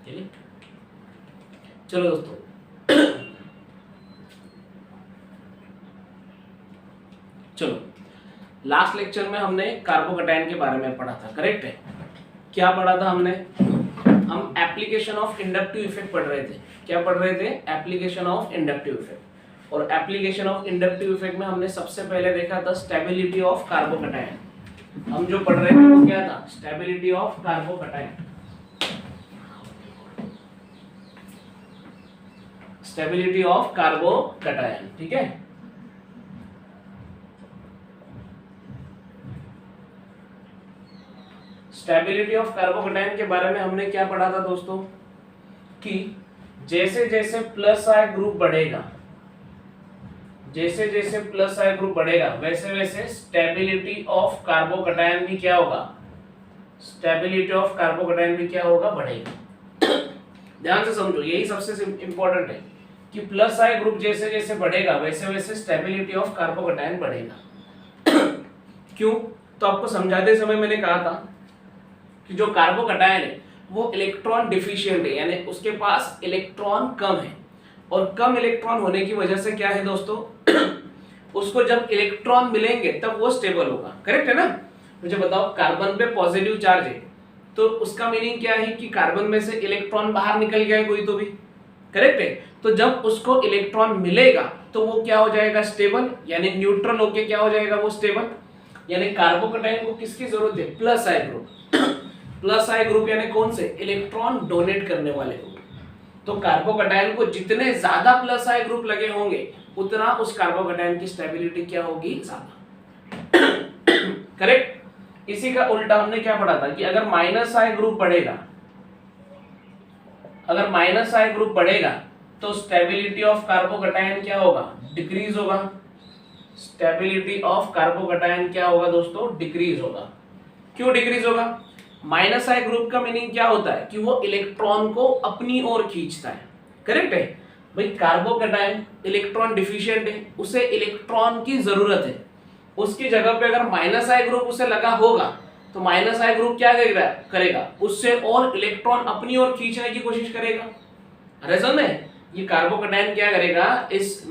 चलो दोस्तों, चलो लास्ट लेक्चर में हमने कार्बोकैटायन के बारे में पढ़ा था, करेक्ट है? क्या पढ़ा था हमने? हम एप्लीकेशन ऑफ इंडक्टिव इफेक्ट पढ़ रहे थे। क्या पढ़ रहे थे? Application of inductive effect. और एप्लीकेशन ऑफ इंडक्टिव इफेक्ट में हमने सबसे पहले देखा था स्टेबिलिटी ऑफ कार्बोकैटायन। हम जो पढ़ रहे थे वो क्या था? Stability of carbocation. Stability of carbocation, ठीक है? स्टेबिलिटी ऑफ कार्बोकैटायन के बारे में हमने क्या पढ़ा था दोस्तों? कि जैसे जैसे प्लस आई ग्रुप बढ़ेगा, जैसे जैसे प्लस आई ग्रुप बढ़ेगा, वैसे वैसे स्टेबिलिटी ऑफ कार्बोकैटायन भी क्या होगा? स्टेबिलिटी ऑफ कार्बोकैटायन भी क्या होगा? बढ़ेगा। ध्यान से समझो, यही सबसे इंपॉर्टेंट है कि प्लस आई ग्रुप जैसे जैसे बढ़ेगा वैसे वैसे स्टेबिलिटी ऑफ कार्बोकैटायन बढ़ेगा। क्यों? तो आपको समझाते समय मैंने कहा था कि जो कार्बोकैटायन है वो इलेक्ट्रॉन डिफिशिएंट है, यानी उसके पास इलेक्ट्रॉन कम है। और कम इलेक्ट्रॉन होने की वजह से क्या है दोस्तों? उसको जब इलेक्ट्रॉन मिलेंगे तब वो स्टेबल होगा, करेक्ट है ना? मुझे बताओ, कार्बन पे पॉजिटिव चार्ज है तो उसका मीनिंग क्या है कि कार्बन में से इलेक्ट्रॉन बाहर निकल गया है कोई तो भी, करेक्ट है? तो जब उसको इलेक्ट्रॉन मिलेगा तो वो क्या हो जाएगा? स्टेबल, यानी न्यूट्रल होके क्या हो जाएगा? वो स्टेबल। यानी कार्बोकैटायन को किसकी जरूरत है? प्लस आई ग्रुप। प्लस आई ग्रुप यानी कौन से? इलेक्ट्रॉन डोनेट करने वाले ग्रुप। तो कार्बोकैटायन को जितने ज्यादा प्लस आई ग्रुप लगे होंगे उतना उस कार्बोकैटायन की स्टेबिलिटी क्या होगी? ज्यादा। करेक्ट? इसी का उल्टा हमने क्या पढ़ा था कि अगर माइनस आई ग्रुप बढ़ेगा, अगर माइनस आई ग्रुप बढ़ेगा तो स्टेबिलिटी ऑफ कार्बोकैटायन क्या होगा? डिक्रीज होगा। स्टेबिलिटी ऑफ कार्बोकैटायन क्या होगा दोस्तों? डिक्रीज होगा। क्यों डिक्रीज होगा? माइनस आई ग्रुप का मीनिंग क्या होता है? कि वो इलेक्ट्रॉन को अपनी ओर खींचता है, करेक्ट है? भाई कार्बोकैटायन इलेक्ट्रॉन डिफिशिएंट है, उसे इलेक्ट्रॉन की जरूरत है। उसकी जगह पे अगर माइनस आई ग्रुप उसे लगा होगा तो माइनस आई ग्रुप क्या करेगा? उससे और इलेक्ट्रॉन अपनी ओर खींचने की कोशिश करेगा। रीजन है ये कार्बोकैटायन क्या करेगा? इस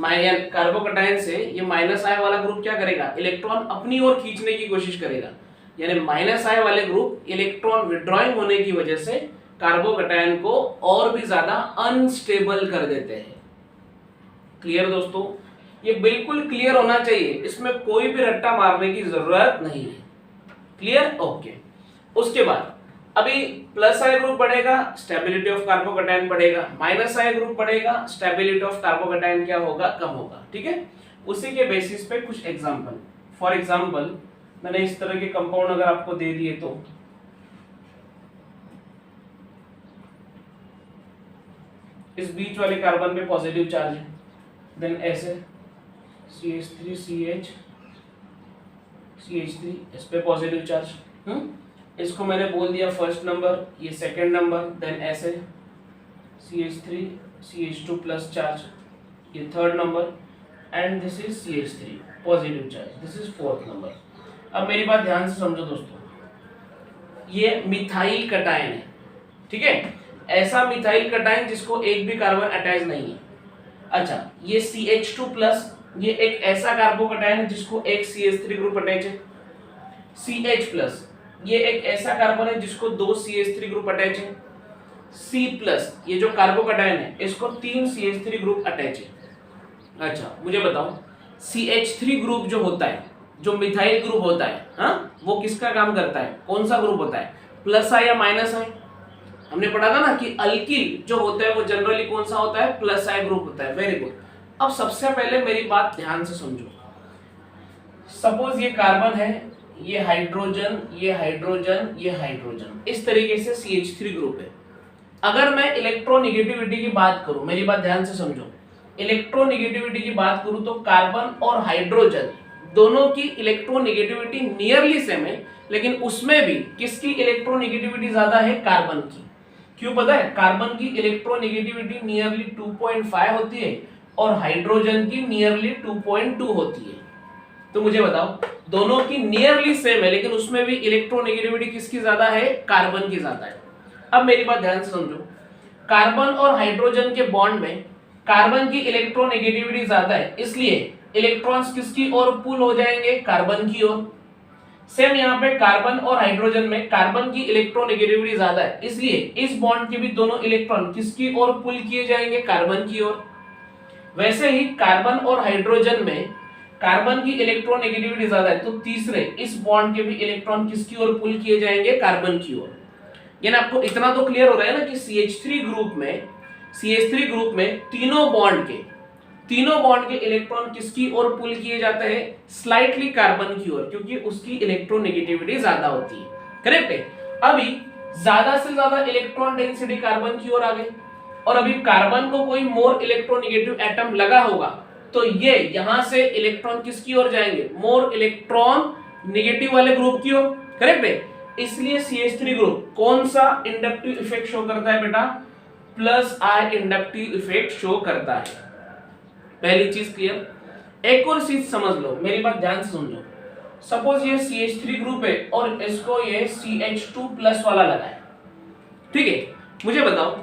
कार्बोकैटायन से ये माइनस आई वाला ग्रुप क्या करेगा? इलेक्ट्रॉन अपनी ओर खींचने की कोशिश करेगा। यानी माइनस आई वाले ग्रुप इलेक्ट्रॉन विड्रॉइंग होने की वजह से कार्बोकैटायन को और भी ज्यादा अनस्टेबल कर देते हैं। क्लियर दोस्तों? ये बिल्कुल क्लियर होना चाहिए, इसमें कोई भी रट्टा मारने की जरूरत नहीं है। क्लियर? ओके। उसके बाद अभी प्लस आई ग्रुप बढ़ेगा, स्टेबिलिटी ऑफ कार्बोकैटायन बढ़ेगा। माइनस आई ग्रुप बढ़ेगा, स्टेबिलिटी ऑफ कार्बोकैटायन क्या होगा? कम होगा, ठीक है? उसी के बेसिस पे कुछ एग्जांपल, फॉर एग्जांपल मैंने इस तरह के कंपाउंड अगर आपको दे दिए तो इस बीच वाले कार्बन पे पॉजिटिव चार्ज है, देन ऐसे CH3 CH3 इस पे पॉजिटिव चार्ज, इसको मैंने बोल दिया फर्स्ट नंबर, ये सेकंड नंबर, देन ऐसे CH3 CH2 प्लस चार्ज, ये third number, and this is CH3 positive charge, this is fourth number. अब मेरी बात ध्यान से समझो दोस्तों, ये मिथाइल कटायन है, ठीक है? ऐसा मिथाइल कटायन जिसको एक भी कार्बन अटैच नहीं है। अच्छा, ये CH2 प्लस, ये एक ऐसा कार्बोकैटायन है जिसको एक CH3 ग्रुप अटैच है। CH प्लस, ये एक ऐसा कार्बन है जिसको दो CH3 ग्रुप अटैच है। C प्लस, ये जो कार्बोकैटायन है इसको तीन CH3 ग्रुप अटैच है। अच्छा, मुझे बताओ CH3 ग्रुप जो होता है, जो मिथाइल ग्रुप होता है, हाँ, वो किसका काम करता है? कौन सा ग्रुप होता है? प्लस आई या माइनस आई? हमने पढ़ा था ना कि अल्किल जो होता है वो जनरली कौन सा होता है? प्लस आई ग्रुप होता है। Very good. अब सबसे पहले मेरी बात ध्यान से समझो, सपोज ये कार्बन है, ये हाइड्रोजन, ये हाइड्रोजन, ये हाइड्रोजन, इस तरीके से CH3 ग्रुप है। अगर मैं इलेक्ट्रोनेगेटिविटी की बात करूं, मेरी बात ध्यान से समझो, इलेक्ट्रोनेगेटिविटी की बात करूं तो कार्बन और हाइड्रोजन दोनों की इलेक्ट्रोनेगेटिविटी नियरली सेम है, लेकिन उसमें भी किसकी इलेक्ट्रोनेगेटिविटी ज्यादा है? कार्बन की। क्यों पता है? कार्बन की इलेक्ट्रोनेगेटिविटी नियरली 2.5 होती है और हाइड्रोजन की नियरली 2.2 होती है। तो मुझे बताओ, दोनों की नियरली सेम है लेकिन उसमें भी इलेक्ट्रोनेगेटिविटी किसकी ज्यादा है? कार्बन की ज्यादा है। अब मेरी बात ध्यान से समझो, कार्बन और हाइड्रोजन के बॉन्ड में कार्बन की इलेक्ट्रोनेगेटिविटी ज्यादा है, इसलिए इलेक्ट्रॉन्स किसकी ओर पुल हो जाएंगे, कार्बन की ओर। सेम यहाँ पे कार्बन और हाइड्रोजन में कार्बन की इलेक्ट्रोनेगेटिविटी ज्यादा है, इसलिए इस बॉन्ड के भी दोनों इलेक्ट्रॉन किसकी ओर पुल किए जाएंगे, कार्बन की ओर। वैसे ही कार्बन और हाइड्रोजन में कार्बन की इलेक्ट्रोनेगेटिविटी ज्यादा है, तो तीसरे इस बॉन्ड के भी इलेक्ट्रॉन किसकी ओर पुल किए जाएंगे, कार्बन की ओर। यानी आपको इतना तो क्लियर हो रहा है ना कि CH3 ग्रुप में तीनों बॉन्ड के इलेक्ट्रॉन किसकी ओर पुल किए जाते हैं, स्लाइटली कार्बन की ओर, क्योंकि उसकी इलेक्ट्रोनेगेटिविटी ज्यादा होती है। करेक्ट है। अभी ज्यादा से ज्यादा इलेक्ट्रॉन डेंसिटी कार्बन की ओर आ गई, और अभी कार्बन को कोई मोर इलेक्ट्रोनेगेटिव एटम लगा होगा, तो ये यहां से इलेक्ट्रॉन किसकी ओर जाएंगे, मोर इलेक्ट्रॉन नेगेटिव वाले ग्रुप की ओर। करेक्ट है। इसलिए CH3 ग्रुप कौन सा इंडक्टिव इफेक्ट शो करता है बेटा, plus I inductive effect show करता है। पहली चीज क्लियर। एक और चीज समझ लो, मेरी बात ध्यान से सुन लो। सपोज ये CH3 ग्रुप है और इसको ये CH2 प्लस वाला लगा है, ठीक है। मुझे बताओ,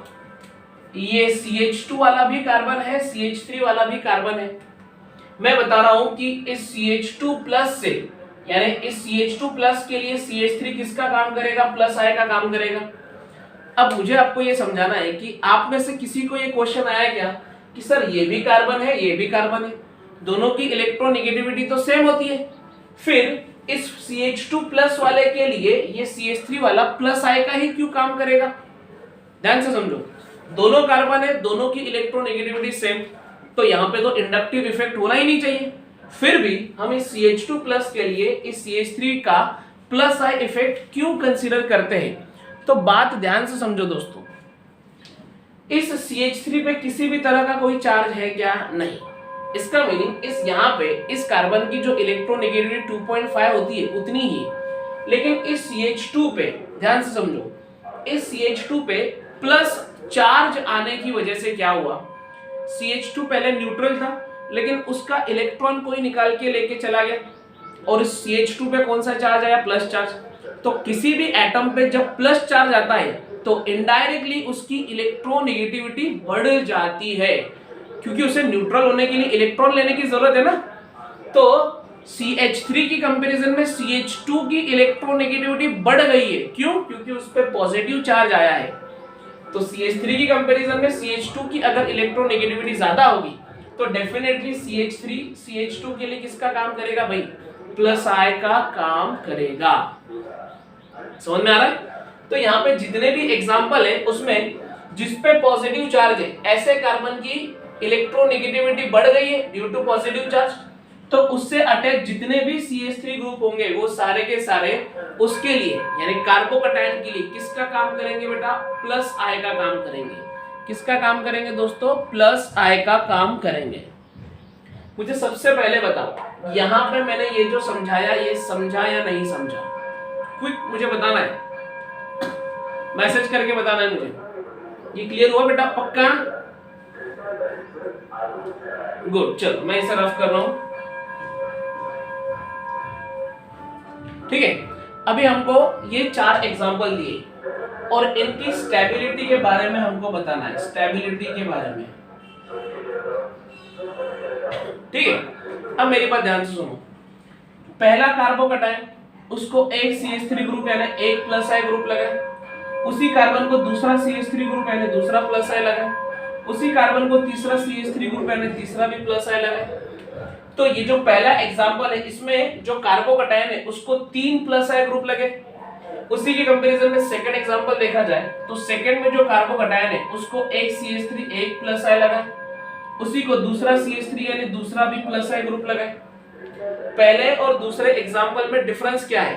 ये CH2 वाला भी कार्बन है, CH3 वाला भी कार्बन है। मैं बता रहा हूं कि इस CH2 प्लस से, यानी इस CH2 प्लस के लिए CH3 किसका काम करेगा, प्लस I का काम करेगा। अब मुझे आपको ये समझाना है कि आप में से किसी को ये क्वेश्चन आया क्या कि सर ये भी कार्बन है, ये भी कार्बन है, दोनों की इलेक्ट्रोनेगेटिविटी तो सेम होती है, फिर इस CH2 प्लस वाले के लिए ये CH3 वाला प्लस I का ही क्यों काम करेगा। ध्यान से समझो, दोनों कार्बन है, दोनों की इलेक्ट्रोनेगेटिविटी सेम, तो यहाँ पे तो इंडक्टिव इफेक्ट होना ही नहीं चाहिए। फिर भी हम इस CH2 प्लस के लिए इस CH3 का प्लस I इफेक्ट क्यों कंसीडर करते हैं, तो बात ध्यान से समझो दोस्तों। इस CH3 पे किसी भी तरह का कोई चार्ज है क्या, नहीं। इसका मीनिंग इस यहाँ पे इस कार्बन की जो इलेक्ट्रोनेगेटिविटी 2.5 होती है उतनी ही, लेकिन इस CH2 पे ध्यान से समझो, इस CH2 पे प्लस चार्ज आने की वजह से क्या हुआ, CH2 पहले न्यूट्रल था, लेकिन उसका इलेक्ट्रॉन कोई निकाल के लेके चला गया, और इस CH2 पे कौन सा चार्ज आया, प्लस चार्ज। तो किसी भी एटम पे जब प्लस चार्ज आता है तो इनडायरेक्टली उसकी इलेक्ट्रोनेगेटिविटी बढ़ जाती है, क्योंकि उसे न्यूट्रल होने के लिए इलेक्ट्रॉन लेने की जरूरत है ना। तो CH3 की कंपैरिजन में CH2 की इलेक्ट्रोनेगेटिविटी बढ़ गई है, क्यों, क्योंकि उस पे पॉजिटिव चार्ज आया है। तो CH3 की कंपैरिजन में CH2 की अगर इलेक्ट्रोनेगेटिविटी ज्यादा होगी तो डेफिनेटली CH3 CH2 के लिए किसका काम करेगा भाई, प्लस I का काम करेगा। समझ में आ रहा है। तो यहाँ पे जितने भी एग्जांपल है उसमें जिसपे पॉजिटिव चार्ज है, ऐसे कार्बन की इलेक्ट्रोनेगेटिविटी बढ़ गई है ड्यू टू पॉजिटिव चार्ज, तो उससे अटैच जितने भी CH3 ग्रुप होंगे वो सारे के सारे उसके लिए, यानी कार्बोकैटायन के लिए किसका काम करेंगे बेटा, प्लस I का काम करेंगे। किसका काम करेंगे दोस्तों, प्लस I का काम करेंगे। मुझे सबसे पहले बताओ, यहाँ पे मैंने ये जो समझाया, ये समझा या नहीं समझा, क्विक मुझे बताना है, मैसेज करके बताना है मुझे। ये क्लियर हुआ बेटा, पक्का, गुड। चलो मैं इसे रफ कर रहा हूं, ठीक है। अभी हमको ये 4 एग्जांपल दिए और इनकी स्टेबिलिटी के बारे में हमको बताना है, स्टेबिलिटी के बारे में, ठीक है। अब मेरी बात ध्यान से सुनो। पहला कार्बोकैटायन, उसको एक CH3 ग्रुप यानी एक प्लस I ग्रुप लगा, उसी कार्बन को दूसरा CH3 ग्रुप यानी दूसरा प्लस I लगा, उसी कार्बन को तीसरा CH3 ग्रुप यानी तीसरा भी प्लस I लगा। तो ये जो पहला एग्जांपल है, इसमें जो कार्बोकैटायन है उसको 3 प्लस I ग्रुप लगे। उसी की कंपैरिजन में सेकंड एग्जांपल देखा जाए तो सेकंड में जो कार्बोकैटायन है उसको एक CH3 एक प्लस I लगा, उसी को दूसरा CH3 यानी दूसरा भी प्लस I ग्रुप लगा। पहले और दूसरे एग्जांपल में डिफरेंस क्या है,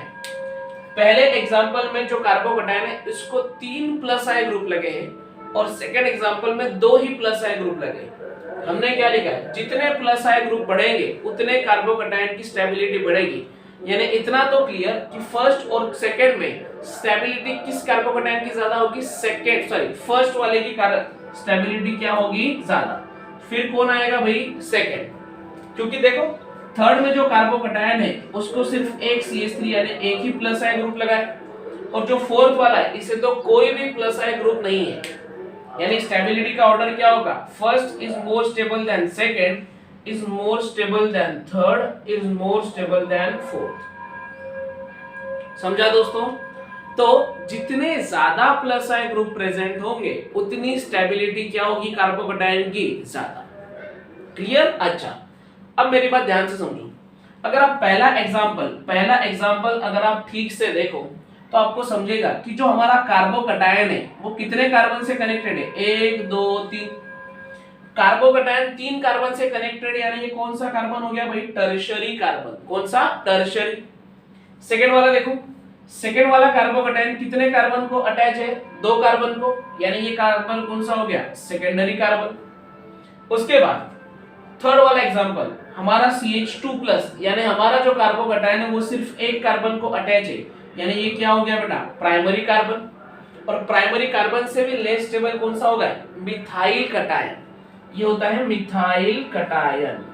पहले एग्जांपल में जो कार्बोकैटायन है इसको 3 प्लस I ग्रुप लगे हैं और सेकंड एग्जांपल में 2 ही प्लस I ग्रुप लगे। हमने क्या लिखा है, जितने प्लस I ग्रुप बढ़ेंगे उतने कार्बोकैटायन की स्टेबिलिटी बढ़ेगी। यानी इतना तो क्लियर कि फर्स्ट और सेकंड में स्टेबिलिटी किस कार्बोकैटायन की ज्यादा होगी, फर्स्ट वाले की स्टेबिलिटी क्या होगी, ज्यादा। फिर कौन आएगा भाई, सेकंड, क्योंकि देखो थर्ड में जो कार्बोकैटायन है उसको सिर्फ एक CH3 यानी एक ही प्लस I ग्रुप लगा है, और जो फोर्थ वाला है इसे तो कोई भी प्लस I ग्रुप नहीं है। यानी स्टेबिलिटी का ऑर्डर क्या होगा, first is more stable then second, is more stable then third, is more stable then fourth. समझा दोस्तों? तो जितने ज्यादा प्लस आई ग्रुप प्रेजेंट होंगे उतनी स्टेबिलिटी क्या होगी कार्बोकैटायन की, ज्यादा। क्लियर? अच्छा, अब मेरी बात ध्यान से समझो। अगर आप पहला एग्जांपल अगर आप ठीक से देखो तो आपको समझेगा कि जो हमारा कार्बोकैटायन है वो कितने कार्बन से कनेक्टेड है, 1 2 3 कार्बोकैटायन 3 कार्बन से कनेक्टेड, यानी ये कौन सा कार्बन हो गया भाई, टर्शियरी कार्बन। कौन सा? टर्शियरी। सेकंड वाला देखो, सेकंड वाला कार्बोकैटायन कितने कार्बन को अटैच है, 2 कार्बन को, यानी ये कार्बन कौन सा हो गया, सेकेंडरी कार्बन। उसके बाद थर्ड वाला एग्जांपल हमारा CH2+ यानी हमारा जो कार्बोकैटायन है वो सिर्फ 1 कार्बन को अटैच है, यानी ये क्या हो गया बेटा, प्राइमरी कार्बन। और प्राइमरी कार्बन से भी लेस स्टेबल कौन सा होगा, मिथाइल कटायन। ये होता है मिथाइल कटायन।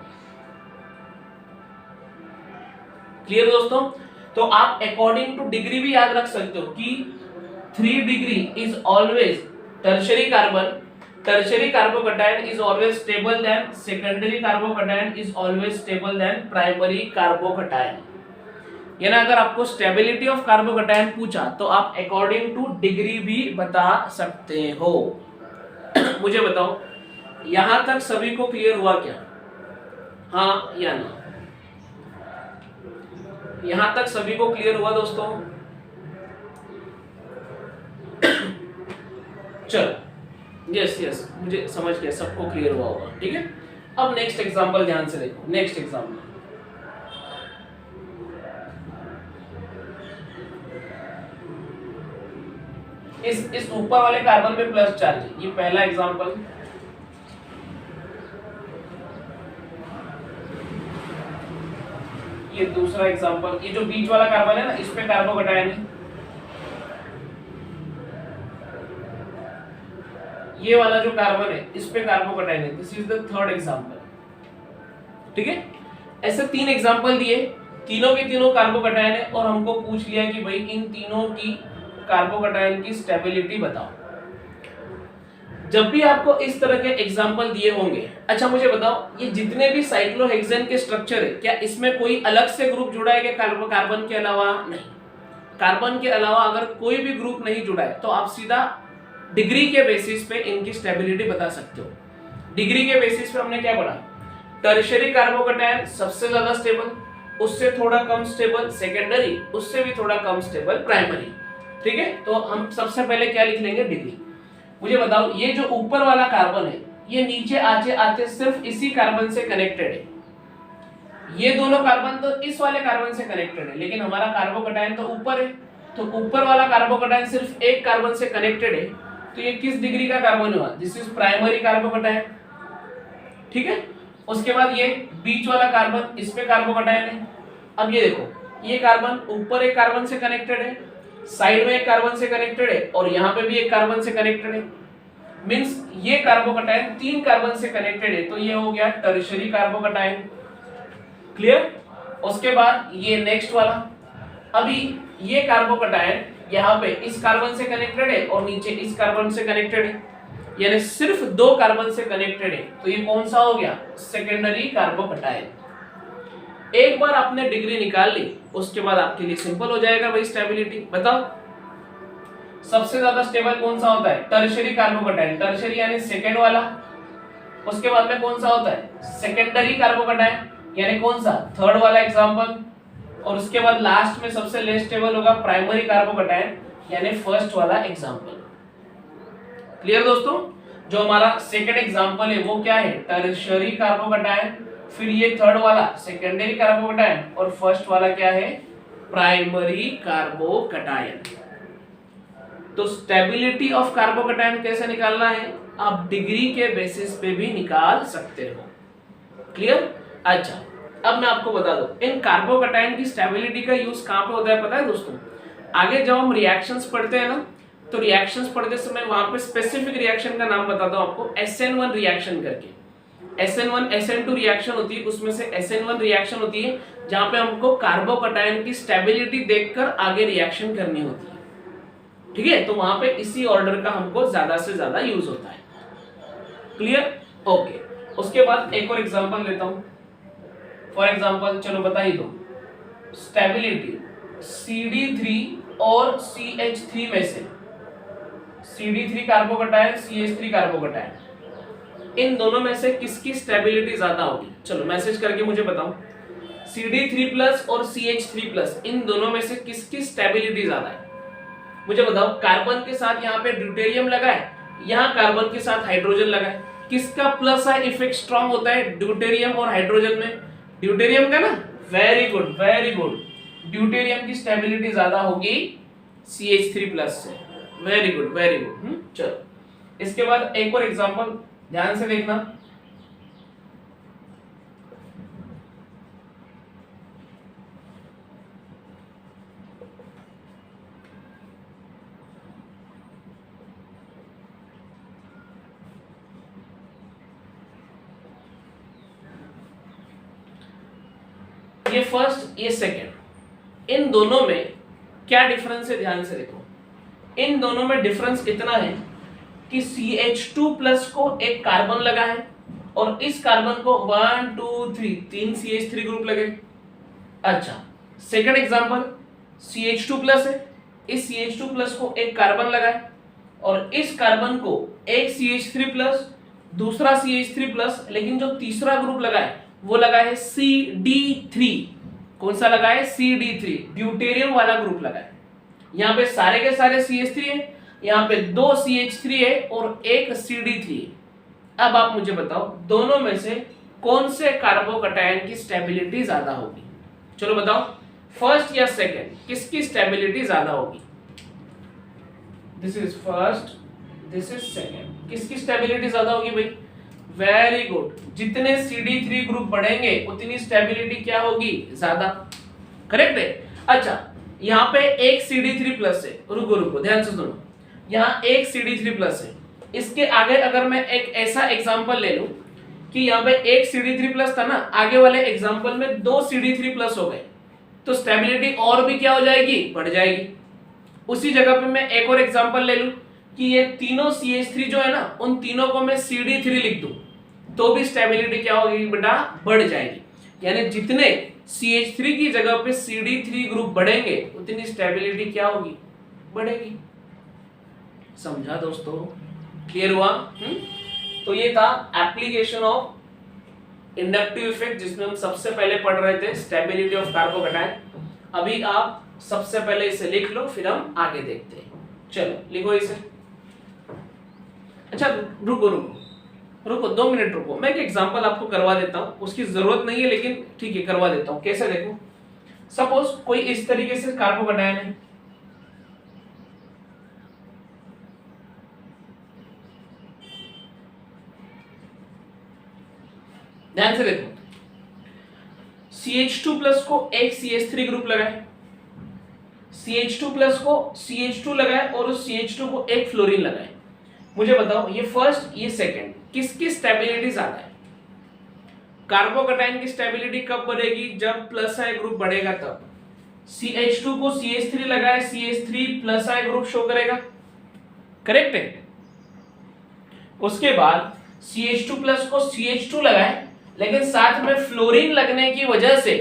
क्लियर दोस्तों? तो आप अकॉर्डिंग टू डिग्री भी याद रख सकते हो कि 3 degree is always tertiary carbon, tertiary carbocation is always stable than secondary carbocation is always stable than primary carbocation। यानी अगर आपको स्टेबिलिटी ऑफ कार्बोकैटायन पूछा तो आप अकॉर्डिंग टू डिग्री भी बता सकते हो। मुझे बताओ यहां तक सभी को क्लियर हुआ क्या, हाँ या ना? यहां तक सभी को क्लियर हुआ दोस्तों? चलो, यस मुझे समझ गया, सबको क्लियर हुआ होगा। ठीक है, अब नेक्स्ट एग्जांपल ध्यान से देखो। नेक्स्ट एग्जांपल इस ऊपर वाले कार्बन पे प्लस चार्ज है, ये पहला एग्जांपल। ये दूसरा एग्जांपल, ये जो बीच वाला कार्बन है ना इस पे कार्बोकैटायन है। ये वाला जो कार्बन है इस पे कार्बोकैटायन है। This is the third example. ठीक है, ऐसे 3 एग्जांपल दिए, तीनों के तीनों कार्बोकैटायन है और हमको पूछ लिया कि भाई इन तीनों की कार्बोकैटायन की स्टेबिलिटी बताओ। जब भी आपको इस तरह के एग्जांपल दिए होंगे, अच्छा मुझे बताओ ये जितने भी साइक्लोहेक्सेन के स्ट्रक्चर है क्या इसमें कोई अलग से ग्रुप जुड़ा है क्या कार्बन के अलावा? नहीं, कार्बन के अलावा अगर कोई भी ग्रुप नहीं जुड़ा है तो आप सीधा डिग्री के बेसिस पे इनकी स्टेबिलिटी बता सकते हो। डिग्री के बेसिस पे हमने क्या पढ़ा, टर्शियरी कार्बोकैटायन सबसे ज्यादा स्टेबल, उससे थोड़ा कम स्टेबल सेकेंडरी, उससे भी थोड़ा कम स्टेबल प्राइमरी। ठीक है, तो हम सबसे पहले क्या लिख लेंगे, डिग्री। मुझे बताओ ये जो ऊपर वाला कार्बन है ये नीचे आते आते सिर्फ इसी कार्बन से कनेक्टेड है। ये दोनों कार्बन तो इस वाले कार्बन से कनेक्टेड है, लेकिन हमारा कार्बोकैटायन तो ऊपर है, तो ऊपर वाला कार्बोकैटायन सिर्फ एक कार्बन से कनेक्टेड है, तो ये किस डिग्री का कार्बन हुआ, दिस इज प्राइमरी कार्बोकैटायन। ठीक है, उसके बाद ये बीच वाला कार्बन इस पे कार्बोकैटायन है। अब ये देखो ये कार्बन ऊपर एक कार्बन से कनेक्टेड है, साइड में एक कार्बन से कनेक्टेड है और यहाँ पे भी एक कार्बन से कनेक्टेड है। मींस ये कार्बोकैटायन 3 कार्बन से कनेक्टेड है, तो ये हो गया टर्शियरी कार्बोकैटायन। क्लियर? उसके बाद ये नेक्स्ट वाला, अभी ये कार्बोकैटायन यहाँ पे इस कार्बन से कनेक्टेड है और नीचे इस कार्बन से कनेक्टेड है, यानी सिर्फ 2 कार्बन से कनेक्टेड है, तो ये कौन सा हो गया, सेकेंडरी कार्बोकैटायन। एक बार आपने डिग्री निकाल ली उसके बाद आपके लिए सिंपल हो जाएगा भाई स्टेबिलिटी। बताओ सबसे ज्यादा स्टेबल कौन सा होता है, टर्शियरी कार्बोकैटायन, टर्शियरी यानी सेकेंड वाला। उसके बाद में कौन सा होता है, सेकेंडरी कार्बोकैटायन, यानी कौन सा, थर्ड वाला एग्जांपल। और उसके बाद लास्ट में सबसे लेस स्टेबल होगा प्राइमरी कार्बोकैटायन, यानी फर्स्ट वाला एग्जांपल। क्लियर दोस्तों? जो हमारा सेकंड एग्जांपल है वो क्या है, टर्शियरी कार्बोकैटायन, फिर ये थर्ड वाला सेकेंडरी कार्बोकैटायन और फर्स्ट वाला क्या है, प्राइमरी कार्बोकैटायन। तो स्टेबिलिटी ऑफ कार्बोकैटायन कैसे निकालना है, आप डिग्री के बेसिस पे भी निकाल सकते हो। क्लियर? अच्छा, अब मैं आपको बता दूं इन कार्बोकैटायन की स्टेबिलिटी का यूज कहां पे होता है पता है दोस्तों? आगे जब हम रिएक्शंस पढ़ते हैं ना, तो रिएक्शंस पढ़ते समय वहां पे स्पेसिफिक रिएक्शन का नाम बताता हूं आपको, SN1 रिएक्शन करके। SN1 SN2 रिएक्शन होती है, उसमें से SN1 रिएक्शन होती है जहां पे हमको कार्बोकैटायन की स्टेबिलिटी देखकर आगे रिएक्शन करनी होती है। ठीक है, तो वहां पे इसी ऑर्डर का हमको ज्यादा से ज्यादा यूज होता है। क्लियर? ओके। उसके बाद एक और एग्जांपल लेता हूं। फॉर एग्जांपल चलो बता ही दो, स्टेबिलिटी CD3 और CH3 में से, CD3 कार्बोकटायन, CH3 कार्बोकटायन, इन दोनों में से किसकी स्टेबिलिटी ज्यादा होगी? चलो मैसेज करके मुझे बताओ। CD3+ और CH3+, इन दोनों में से किसकी स्टेबिलिटी ज्यादा है? मुझे बताओ। कार्बन के साथ यहाँ पे ड्यूटेरियम लगा है, यहाँ कार्बन के साथ हाइड्रोजन लगा है, किसका प्लस आई इफेक्ट स्ट्रांग होता है ड्यूटेरियम और हाइड्रोजन में? ड्यूटेरियम का ना। Very good, very good. Deuterium की स्टेबिलिटी ज्यादा होगी CH3+ से। Very good, very good. चलो इसके बाद एक और एग्जांपल ध्यान से देखना। ये फर्स्ट, ये सेकेंड, इन दोनों में क्या डिफरेंस है? ध्यान से देखो। इन दोनों में डिफरेंस इतना है कि CH2+ को एक कार्बन लगा है और इस कार्बन को 1 2 3 तीन CH3 ग्रुप लगे। अच्छा, सेकंड एग्जांपल, CH2+ है, इस CH2+ को एक कार्बन लगा है और इस कार्बन को एक CH3+, दूसरा CH3+, लेकिन जो तीसरा ग्रुप लगा है वो लगा है CD3। कौन सा लगा है? CD3, ड्यूटेरियम वाला ग्रुप लगा है। यहाँ पे सारे के सारे CH3 है, यहाँ पे 2 CH3 है और एक CD3 है। अब आप मुझे बताओ दोनों में से कौन से कार्बोकटायन की स्टेबिलिटी ज्यादा होगी? चलो बताओ, फर्स्ट या सेकंड, किसकी स्टेबिलिटी ज्यादा होगी? This is first, this is second, किसकी स्टेबिलिटी ज्यादा होगी भाई? Very good. जितने CD3 ग्रुप बढ़ेंगे उतनी स्टेबिलिटी क्या होगी? ज्यादा। करेक्ट है। अच्छा, यहाँ पे एक CD3+ है, रुको रुको ध्यान से सुनो, यहाँ एक CD3+ है, इसके आगे अगर मैं एक ऐसा एग्जांपल ले लूं कि यहाँ पे एक CD3+ था ना, आगे वाले एग्जांपल में 2 CD3+ हो गए, तो स्टेबिलिटी और भी क्या हो जाएगी? बढ़ जाएगी। उसी जगह पे मैं एक और एग्जांपल ले लूं कि ये तीनों CH3 जो है ना, उन तीनों को मैं CD3 लिख दूं, तो भी स्टेबिलिटी क्या होगी बेटा? बढ़ जाएगी। यानी जितने CH3 की जगह पे CD3 ग्रुप बढ़ेंगे उतनी स्टेबिलिटी क्या होगी? बढ़ेगी। समझा दोस्तों? क्लियर हुआ? तो ये था एप्लीकेशन ऑफ इंडक्टिव इफेक्ट, जिसमें हम सबसे पहले पढ़ रहे थे स्टेबिलिटी ऑफ कार्बोकटायन। अभी आप सबसे पहले इसे लिख लो, फिर हम आगे देखते हैं। चलो लिखो इसे। अच्छा रुको रुको रुको, 2 मिनट रुको, मैं एक एग्जांपल आपको करवा देता हूं, उसकी जरूरत नहीं है लेकिन ठीक है करवा देता हूं। कैसे? देखो, सपोज कोई इस तरीके से कार्बोकटायन है, ध्यान से देखो, CH2+ को एक CH3 ग्रुप लगा है, CH2+ को CH2 लगा है और उस CH2 को एक फ्लोरीन लगा है। मुझे बताओ ये फर्स्ट, ये सेकंड, किसकी स्टेबिलिटी ज्यादा है? कार्बोकटायन की स्टेबिलिटी कब बढ़ेगी? जब प्लस आई ग्रुप बढ़ेगा तब। CH2 को CH3 लगा है, CH3+ आई ग्रुप शो करेगा। करेक्ट है। उसके बाद CH2+ को CH2 लगा है, लेकिन साथ में फ्लोरीन लगने की वजह से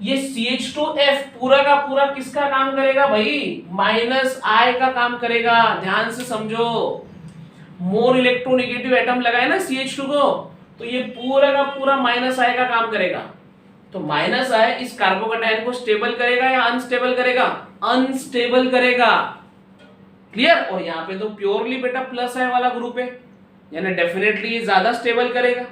ये CH2F पूरा का पूरा किसका काम करेगा भाई? -I का काम करेगा। ध्यान से समझो, मोर इलेक्ट्रोनेगेटिव एटम लगा है ना CH2 को, तो ये पूरा का पूरा -I का काम करेगा। तो -I इस कार्बोकटायन को स्टेबल करेगा या अनस्टेबल करेगा? अनस्टेबल करेगा। क्लियर? और यहाँ पे तो प्योरली बेटा +I वाला ग्रुप है, यानी डेफिनेटली ये ज्यादा स्टेबल करेगा।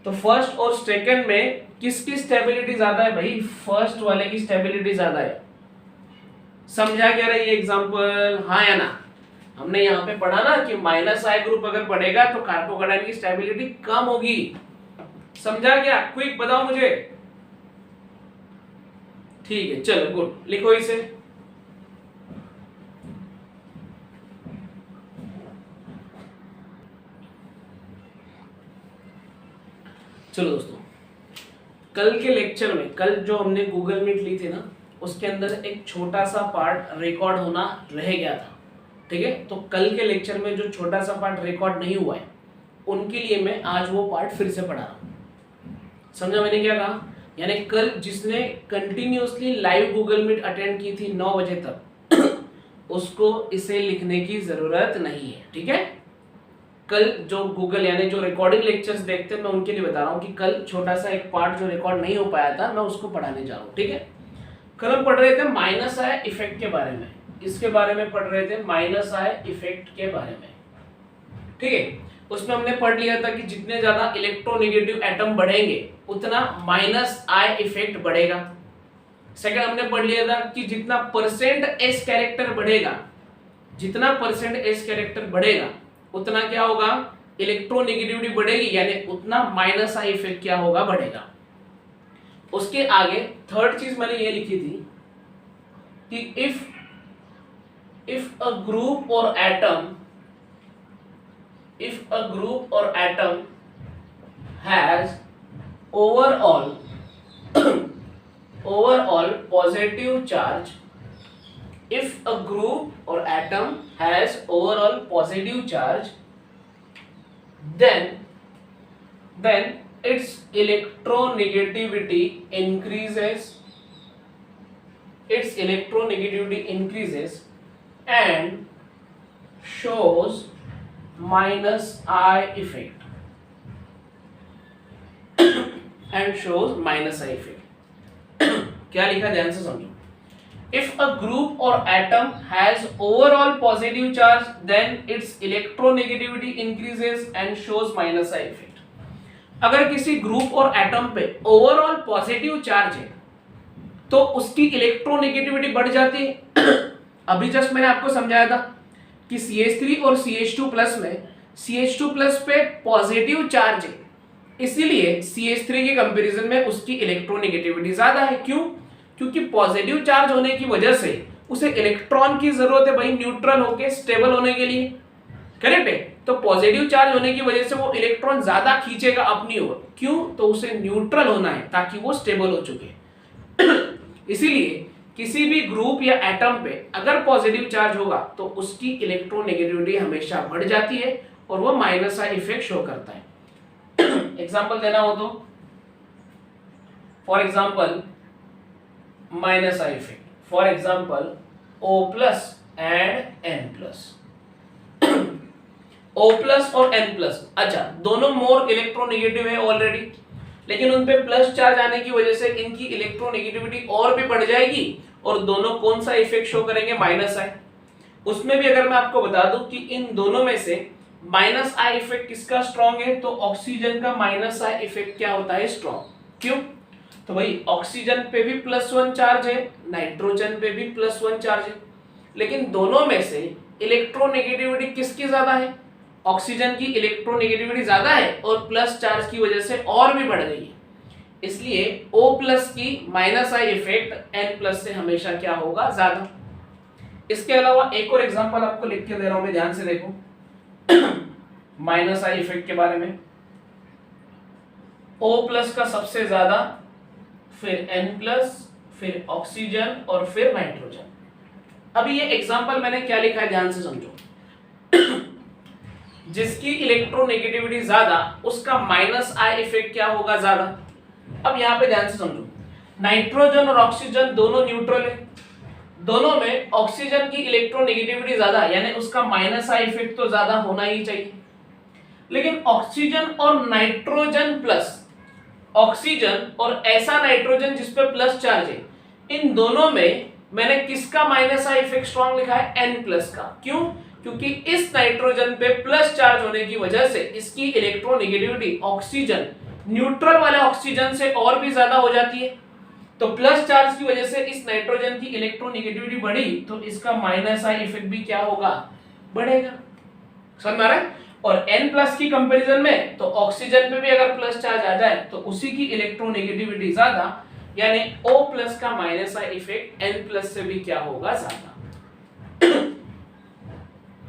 तो फर्स्ट और सेकंड में किसकी स्टेबिलिटी ज्यादा है भाई? फर्स्ट वाले की स्टेबिलिटी ज्यादा है। समझा क्या रही है एग्जांपल? हाँ या ना? हमने यहाँ पे पढ़ा ना कि -I ग्रुप अगर बढ़ेगा तो कार्बोकटायन की स्टेबिलिटी कम होगी। समझा क्या? क्विक बताओ मुझे। ठीक है, चलो गुड, लिखो इसे। चलो दोस्तों, कल के लेक्चर में, कल जो हमने गूगल मीट ली थी ना, उसके अंदर एक छोटा सा पार्ट रिकॉर्ड होना रह गया था। ठीक है। तो कल के लेक्चर में जो छोटा सा पार्ट रिकॉर्ड नहीं हुआ है उनके लिए मैं आज वो पार्ट फिर से पढ़ा रहा हूँ। समझा मैंने क्या कहा? यानी कल जिसने continuously live Google Meet attend की थी 9 बजे तक उसको इसे लिखने की जरूरत नहीं है, ठीक है। कल जो गूगल यानी जो रिकॉर्डिंग लेक्चर्स देखते हैं मैं उनके लिए बता रहा हूँ कि कल छोटा सा एक पार्ट जो रिकॉर्ड नहीं हो पाया था मैं उसको पढ़ाने जा रहा हूँ, ठीक है। कल हम पढ़ रहे थे माइनस आई इफेक्ट के बारे में, इसके बारे में पढ़ रहे थे माइनस आई इफेक्ट के बारे में, ठीक है। उसमें हमने पढ़ लिया था कि जितने ज्यादा इलेक्ट्रोनेगेटिव एटम बढ़ेंगे उतना माइनस आई इफेक्ट बढ़ेगा। सेकंड हमने पढ़ लिया था कि जितना परसेंट एस कैरेक्टर बढ़ेगा, जितना परसेंट एस कैरेक्टर बढ़ेगा उतना क्या होगा, इलेक्ट्रोनेगेटिविटी बढ़ेगी, यानी उतना माइनस आई इफेक्ट क्या होगा, बढ़ेगा। उसके आगे थर्ड चीज मैंने ये लिखी थी कि इफ अ ग्रुप और atom has overall positive charge, if a group or atom has overall positive charge, then its electronegativity increases and shows minus I effect क्या लिखा, ध्यान से समझो। If a group or atom has overall positive charge, then its electronegativity increases and shows minus I effect. अगर किसी group और atom पे overall positive charge है तो उसकी इलेक्ट्रोनेगेटिविटी बढ़ जाती है। अभी जस्ट मैंने आपको समझाया था कि CH3 और CH2+ में CH2+ पे पॉजिटिव चार्ज है, इसीलिए CH3 के कंपैरिजन में उसकी इलेक्ट्रोनेगेटिविटी ज्यादा है। क्यों? क्योंकि पॉजिटिव चार्ज होने की वजह से उसे इलेक्ट्रॉन की जरूरत है भाई न्यूट्रल होके स्टेबल होने के लिए, करेक्ट है। तो पॉजिटिव चार्ज होने की वजह से वो इलेक्ट्रॉन ज्यादा खींचेगा अपनी ओर। क्यों? तो उसे न्यूट्रल होना है ताकि वो स्टेबल हो चुके। इसीलिए किसी भी ग्रुप या एटम पे अगर पॉजिटिव चार्ज होगा तो उसकी इलेक्ट्रोनेगेटिविटी हमेशा बढ़ जाती है और वो माइनस आई इफेक्ट शो करता है। एग्जाम्पल देना हो तो for example minus I effect, for example O+ and N+, O+ और N+, अच्छा दोनों मोर इलेक्ट्रोनेगेटिव है ऑलरेडी, लेकिन उन पे प्लस चार्ज आने की वजह से इनकी इलेक्ट्रोनेगेटिविटी और भी बढ़ जाएगी और दोनों कौन सा इफेक्ट शो करेंगे, माइनस आई। उसमें भी अगर मैं आपको बता दूं कि इन दोनों में से माइनस आई इफेक्ट किसका स्ट्रॉन्ग है, तो ऑक्सीजन का माइनस आई इफेक्ट क्या होता है, स्ट्रॉन्ग। क्यों? तो भाई ऑक्सीजन पे भी +1 चार्ज है, नाइट्रोजन पे भी +1 चार्ज है, लेकिन दोनों में से इलेक्ट्रोनेगेटिविटी किसकी ज्यादा है, ऑक्सीजन की इलेक्ट्रोनेगेटिविटी ज्यादा है और प्लस चार्ज की वजह से और भी बढ़ गई है। इसलिए O+ की माइनस आई इफेक्ट N+ से हमेशा क्या होगा, ज्यादा। इसके अलावा एक और एग्जांपल आपको लिख के दे रहा हूं मैं, ध्यान से देखो माइनस आई इफेक्ट के बारे में। O+ का सबसे ज्यादा, फिर N+, फिर ऑक्सीजन और फिर नाइट्रोजन। अभी ये एग्जांपल मैंने क्या लिखा है, ध्यान से समझो। जिसकी इलेक्ट्रोनेगेटिविटी ज्यादा उसका माइनस आई इफेक्ट क्या होगा, ज्यादा। अब यहां पे ध्यान से समझो, नाइट्रोजन और ऑक्सीजन दोनों न्यूट्रल है, दोनों में ऑक्सीजन की इलेक्ट्रोनेगेटिविटी ज्यादा, यानी उसका माइनस आई इफेक्ट तो ज्यादा होना ही चाहिए। लेकिन ऑक्सीजन और नाइट्रोजन प्लस ऑक्सीजन और ऐसा नाइट्रोजन जिस पे प्लस चार्ज है, इन दोनों में मैंने किसका माइनस आई इफेक्ट स्ट्रॉन्ग लिखा है, N+ का। क्यों? क्योंकि इस नाइट्रोजन पे प्लस चार्ज होने की वजह से इसकी इलेक्ट्रोनेगेटिविटी ऑक्सीजन न्यूट्रल वाले ऑक्सीजन से और भी ज्यादा हो जाती है। तो प्लस चार्ज की वजह से इस नाइट्रोजन की इलेक्ट्रोनेगेटिविटी बढ़ी तो इसका माइनस आई इफेक्ट भी क्या होगा, बढ़ेगा। समझ में आ रहा है? और N+ की कंपैरिजन में तो ऑक्सीजन पे भी अगर प्लस चार्ज आ जाए तो उसी की इलेक्ट्रोनेगेटिविटी ज्यादा, यानी O+ का माइनस आई इफेक्ट N+ से भी क्या होगा, ज्यादा।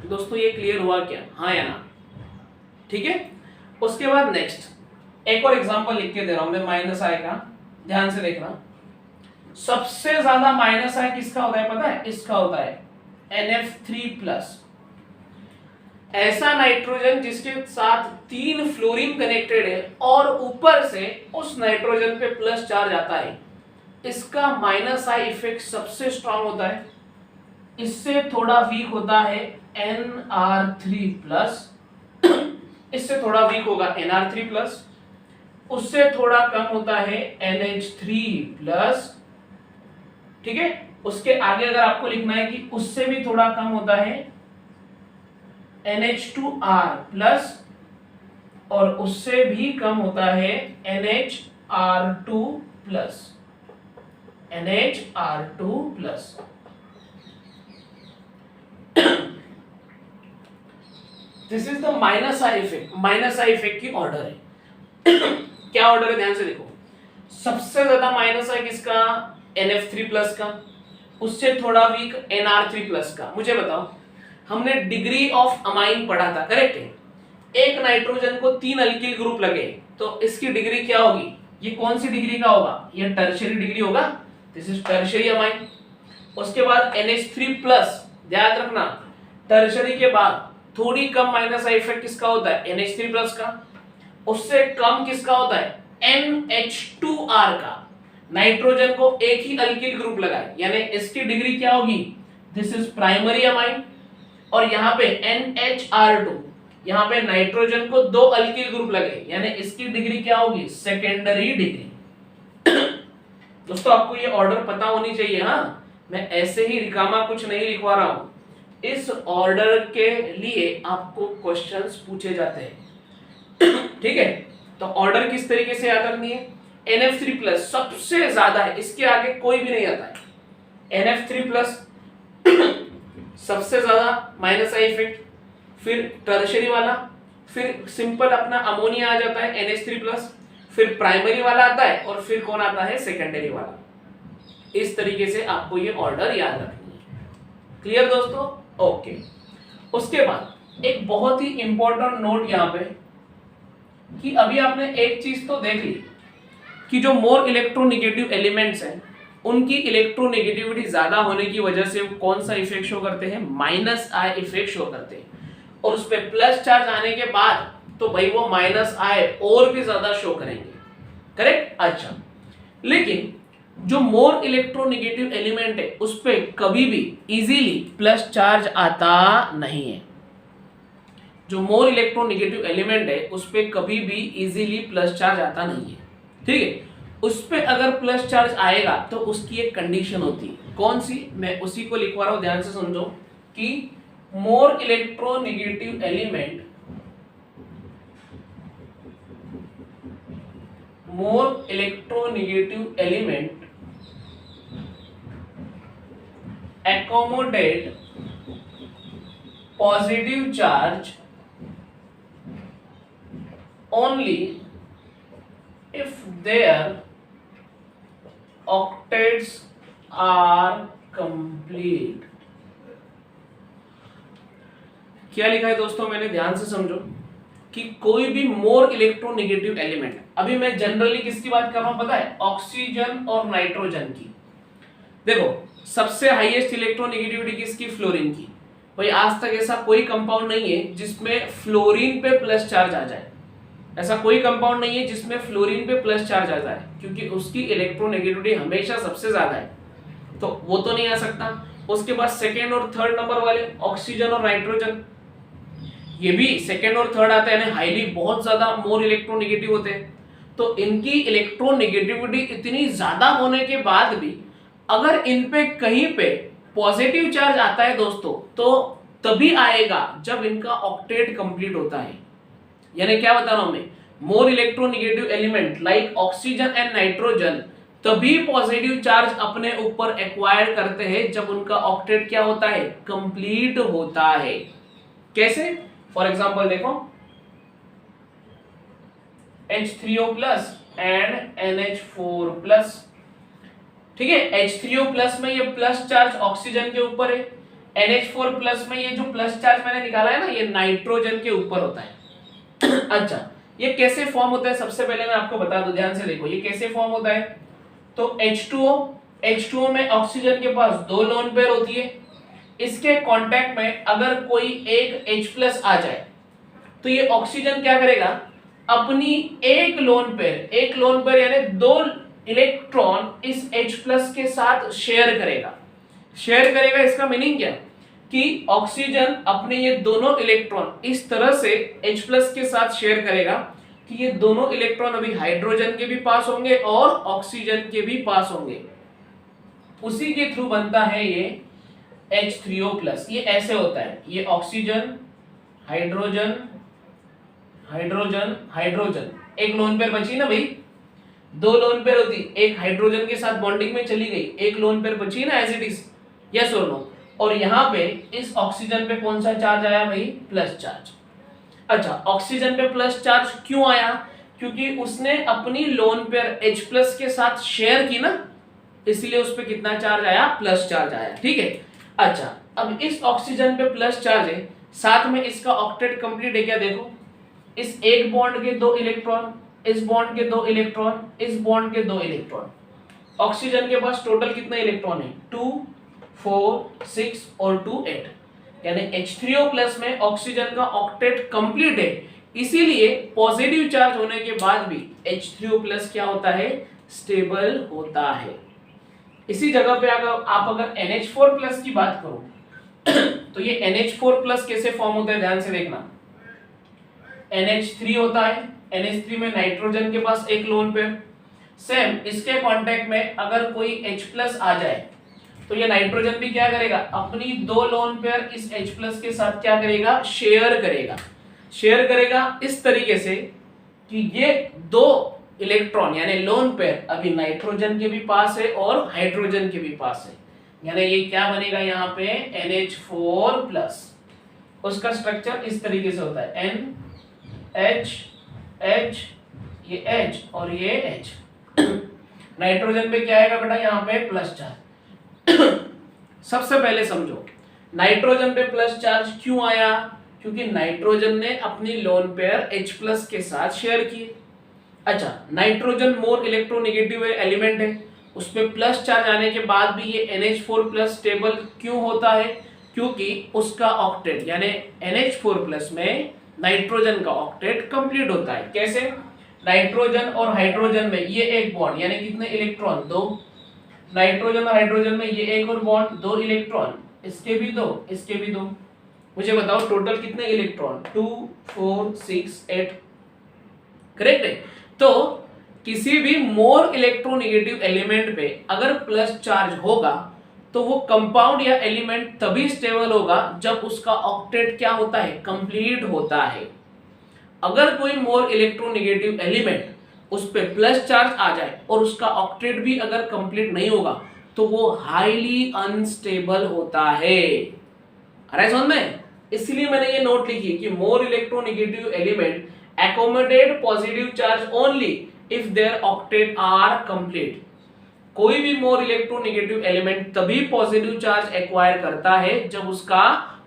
दोस्तों ये क्लियर हुआ क्या, हाँ या ना? ठीक है। उसके बाद नेक्स्ट एक और एग्जांपल लिख के दे रहा हूं मैं माइनस आई का, ध्यान से देखना। सबसे ज्यादा माइनस आई किसका होता है पता है, इसका होता है NF3+। ऐसा नाइट्रोजन जिसके साथ 3 फ्लोरीन कनेक्टेड है और ऊपर से उस नाइट्रोजन पे प्लस चार्ज आता है, इसका माइनस आई इफेक्ट सबसे स्ट्रांग होता है। इससे थोड़ा वीक होता है Nr3 प्लस, इससे थोड़ा वीक होगा Nr3 प्लस, उससे थोड़ा कम होता है NH3 प्लस। ठीक है, उसके आगे अगर आपको लिखना है कि उससे भी थोड़ा कम होता है NH2R प्लस, और उससे भी कम होता है NHR2 plus, NHR2 plus. This is the minus I effect. Minus I effect की ऑर्डर है। क्या ऑर्डर है, ध्यान से देखो। सबसे ज्यादा माइनस आई किसका, NF3 प्लस का, उससे थोड़ा वीक NR3 प्लस का। मुझे बताओ, हमने डिग्री ऑफ अमाइन पढ़ा था, करेक्ट है। एक नाइट्रोजन को 3 अल्किल ग्रुप लगे तो इसकी डिग्री क्या होगी, ये कौन सी डिग्री का होगा, ये टर्शियरी डिग्री होगा, दिस इज टर्शियरी अमाइन। उसके बाद NH3 प्लस, ध्यान रखना टर्शियरी के बाद थोड़ी कम माइनस आई इफेक्ट किसका होता है, NH3 प्लस का। उससे कम किसका होता है, NH2R का। नाइट्रोजन को एक ही अल्किल ग्रुप लगाए, यानी इसकी डिग्री क्या होगी, दिस इज प्राइमरी अमाइन। और यहाँ पे NHR2, यहाँ पे नाइट्रोजन को 2 अल्किल ग्रुप लगे, यानी इसकी डिग्री क्या होगी, सेकेंडरी डिग्री। दोस्तों आपको ये ऑर्डर पता होनी चाहिए। हाँ, मैं ऐसे ही रिकामा कुछ नहीं लिखवा रहा हूं, इस ऑर्डर के लिए आपको क्वेश्चंस पूछे जाते हैं। ठीक है, तो ऑर्डर किस तरीके से याद रखनी है, NF3 प्लस सबसे ज्यादा है, इसके आगे कोई भी नहीं आता है। NF3 प्लस सबसे ज्यादा माइनस आई इफेक्ट, फिर टर्शियरी वाला, फिर सिंपल अपना अमोनिया आ जाता है NH3 प्लस, फिर प्राइमरी वाला आता है, और फिर कौन आता है, सेकेंडरी वाला। इस तरीके से आपको ये ऑर्डर याद रखनी है। क्लियर दोस्तों, ओके। उसके बाद एक बहुत ही इंपॉर्टेंट नोट यहाँ पे, कि अभी आपने एक चीज तो देख ली कि जो मोर इलेक्ट्रोनेगेटिव एलिमेंट्स हैं उनकी इलेक्ट्रोनेगेटिविटी ज्यादा होने की वजह से वो कौन सा इफेक्ट शो करते हैं, माइनस आई इफेक्ट शो करते हैं। और उस पे प्लस चार्ज आने के बाद तो भाई वो माइनस आई और भी ज्यादा शो करेंगे, करेक्ट। अच्छा, लेकिन जो मोर इलेक्ट्रोनेगेटिव एलिमेंट है उस पे कभी भी इजीली प्लस चार्ज आता नहीं है। जो मोर इलेक्ट्रोनेगेटिव एलिमेंट है उस पे कभी भी इजीली प्लस चार्ज आता नहीं है। ठीक है, उस पे अगर प्लस चार्ज आएगा तो उसकी एक कंडीशन होती है, कौन सी, मैं उसी को लिखवा रहा हूं, ध्यान से समझो, कि more electronegative element, more electronegative element accommodate positive charge only if their octets are complete। क्या लिखा है दोस्तों, मैंने ध्यान से समझो, कि कोई भी मोर इलेक्ट्रोनेगेटिव एलिमेंट, अभी मैं जनरली किसकी बात कर रहा हूं पता है, ऑक्सीजन और नाइट्रोजन की। देखो सबसे हाईएस्ट इलेक्ट्रोनेगेटिविटी किसकी, फ्लोरीन की। भाई आज तक ऐसा कोई कंपाउंड नहीं है जिसमें फ्लोरीन पे प्लस चार्ज आ जाए, ऐसा कोई कंपाउंड नहीं है जिसमें फ्लोरीन पे प्लस चार्ज आ जाए, क्योंकि उसकी इलेक्ट्रोनेगेटिविटी हमेशा सबसे ज्यादा है, तो वो तो नहीं आ सकता। उसके बाद सेकेंड और थर्ड नंबर वाले ऑक्सीजन और नाइट्रोजन, ये भी सेकेंड और थर्ड आते हैं, यानी हाईली बहुत ज्यादा मोर इलेक्ट्रोनेगेटिव होते हैं। तो इनकी इलेक्ट्रोनेगेटिविटी इतनी ज्यादा होने के बाद भी अगर इन पे कहीं पे पॉजिटिव चार्ज आता है दोस्तों, तो तभी आएगा जब इनका ऑक्टेट कंप्लीट होता है। यानी क्या बता रहा हूं मैं, more electronegative element like oxygen and nitrogen तभी पॉजिटिव चार्ज अपने ऊपर एक्वायर करते हैं जब उनका ऑक्टेट क्या होता है, कंप्लीट होता है। कैसे, फॉर एग्जांपल देखो H3O plus and NH4 plus. ठीक है, H3O प्लस में ये प्लस चार्ज ऑक्सीजन के ऊपर है, NH4 प्लस में ये जो प्लस चार्ज मैंने निकाला है ना, ये नाइट्रोजन के ऊपर होता है। अच्छा, ये कैसे फॉर्म होता है, सबसे पहले मैं आपको बता दूं, ध्यान से देखो ये कैसे फॉर्म होता है। तो H2O में ऑक्सीजन के पास 2 लोन पेयर होती है, इसके कांटेक्ट में अगर कोई एक H+ आ जाए तो ये ऑक्सीजन क्या करेगा, अपनी एक लोन पेयर यानी 2 इलेक्ट्रॉन इस H+ के साथ शेयर करेगा। इसका मीनिंग क्या कि ऑक्सीजन अपने ये दोनों इलेक्ट्रॉन इस तरह से H+ के साथ शेयर करेगा कि ये दोनों इलेक्ट्रॉन अभी हाइड्रोजन के भी पास होंगे और ऑक्सीजन के भी पास होंगे, उसी के थ्रू बनता है ये H3O+। ये ऐसे होता है, ये ऑक्सीजन हाइड्रोजन हाइड्रोजन हाइड्रोजन, एक लोन पेयर बची ना भाई, 2 लोन पेयर होती, एक हाइड्रोजन के साथ बॉन्डिंग में चली गई, एक लोन पेयर बची ना एज इट इज, यस और नो। और यहाँ पे इस ऑक्सीजन पे कौन सा चार्ज आया भाई, प्लस चार्ज। अच्छा, ऑक्सीजन पे प्लस चार्ज क्यों आया, क्योंकि उसने अपनी लोन पेयर H+ के साथ शेयर की ना, इसलिए उस पे कितना चार्ज आया, प्लस चार्ज आया। ठीक है। अच्छा, अब इस ऑक्सीजन पे प्लस चार्ज है, साथ में इसका ऑक्टेट कंप्लीट है क्या, देखो इस एक बॉन्ड के 2 इलेक्ट्रॉन, इस बॉन्ड के 2 इलेक्ट्रॉन, इस बॉन्ड के 2 इलेक्ट्रॉन। ऑक्सीजन के पास टोटल कितने इलेक्ट्रॉन है, 2 4 6 और 2 8, यानी H3O+ में ऑक्सीजन का ऑक्टेट कंप्लीट है, इसीलिए पॉजिटिव चार्ज होने के बाद भी H3O+ क्या होता है, स्टेबल होता है। इसी जगह पे अगर NH4+ की बात करो तो ये NH4+ कैसे फॉर्म होता है, ध्यान से देखना। NH3 होता है, NH3 में नाइट्रोजन के पास एक लोन पेयर, सेम इसके कांटेक्ट में अगर कोई H+ आ जाए तो ये नाइट्रोजन भी क्या करेगा, अपनी 2 लोन पेयर इस H+ के साथ क्या करेगा, शेयर करेगा इस तरीके से कि ये 2 इलेक्ट्रॉन यानी लोन पेयर अभी नाइट्रोजन के भी पास है और हाइड्रोजन के भी पास है, यानी ये क्या बनेगा यहाँ पे NH4+। उसका स्ट्रक्चर इस तरीके से होता है, NH H, ये H और ये H। नाइट्रोजन पे क्या आएगा बेटा, यहाँ पे प्लस चार्ज। सबसे पहले समझो नाइट्रोजन पे प्लस चार्ज क्यों आया, क्योंकि नाइट्रोजन ने अपनी लोन पेयर H+ के साथ शेयर की। अच्छा, नाइट्रोजन मोर इलेक्ट्रोनेगेटिव एलिमेंट है, उस पे प्लस चार्ज आने के बाद भी ये NH4+ स्टेबल क्यों होता है, क्योंकि उसका ऑक्टेट यानी NH4+ में नाइट्रोजन का ऑक्टेट कंप्लीट होता है। कैसे, नाइट्रोजन और हाइड्रोजन में ये एक बॉन्ड यानी कितने इलेक्ट्रॉन, 2, नाइट्रोजन और हाइड्रोजन में ये एक और बॉन्ड, 2 इलेक्ट्रॉन, इसके भी 2, इसके भी 2। मुझे बताओ टोटल कितने इलेक्ट्रॉन, 2 4 6 8, करेक्ट है। तो किसी भी मोर इलेक्ट्रोनेगेटिव एलिमेंट पे अगर प्लस चार्ज होगा तो वो कंपाउंड या एलिमेंट तभी स्टेबल होगा जब उसका ऑक्टेट क्या होता है, कंप्लीट होता है। अगर कोई मोर इलेक्ट्रोनेगेटिव एलिमेंट उस पे प्लस चार्ज आ जाए और उसका ऑक्टेट भी अगर कंप्लीट नहीं होगा तो वो हाईली अनस्टेबल होता है। अरे समझ में, इसलिए मैंने ये नोट लिखी कि more electronegative element accommodate positive charge only if their octet are complete। कोई भी मोर इलेक्ट्रोनेगेटिव एलिमेंट तभी पॉजिटिव चार्ज एक्वायर करता है जब उसका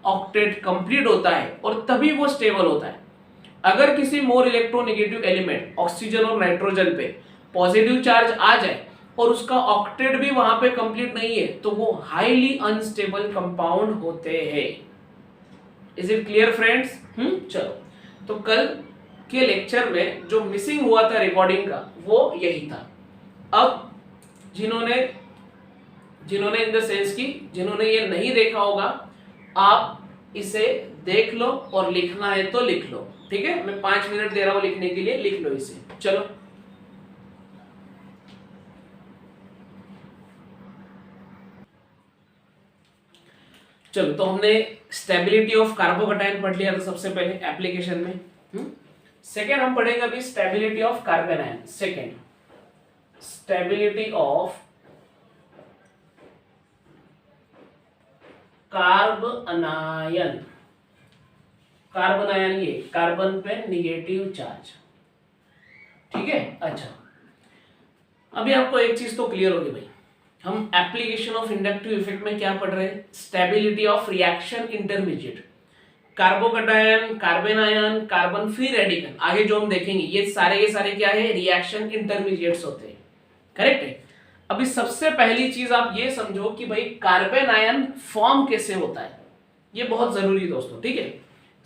ऑक्टेट कंप्लीट होता है और तभी वो स्टेबल होता है। अगर किसी मोर इलेक्ट्रोनेगेटिव एलिमेंट ऑक्सीजन और नाइट्रोजन पे पॉजिटिव चार्ज आ जाए और उसका ऑक्टेट भी वहां पे कंप्लीट नहीं है तो वो हाईली अनस्टेबल कंपाउंड होते हैं। Is it clear friends? चलो, तो कल के लेक्चर में जो मिसिंग हुआ था रिकॉर्डिंग का वो यही था। अब जिन्होंने इन द सेंस की जिन्होंने ये नहीं देखा होगा आप इसे देख लो और लिखना है तो लिख लो, ठीक है। मैं 5 मिनट दे रहा हूं लिखने के लिए, लिख लो इसे। चलो तो हमने स्टेबिलिटी ऑफ कार्बोकैटायन पढ़ लिया था सबसे पहले एप्लीकेशन में। सेकेंड हम पढ़ेंगे अभी stability of carbon ion. Second, stability of carbon ion. ये कार्बन पे निगेटिव चार्ज, ठीक है। अच्छा, अभी आपको एक चीज तो क्लियर होगी भाई, हम एप्लीकेशन ऑफ इंडक्टिव इफेक्ट में क्या पढ़ रहे हैं, stability of reaction intermediate, carbocation, carbon ion, carbon free radical. आगे जो हम देखेंगे ये सारे क्या है, रिएक्शन इंटरमीडिएट्स होते हैं, करेक्ट है। अभी सबसे पहली चीज आप ये समझो कि भाई कार्बन आयन फॉर्म कैसे होता है, ये बहुत जरूरी है दोस्तों, ठीक है।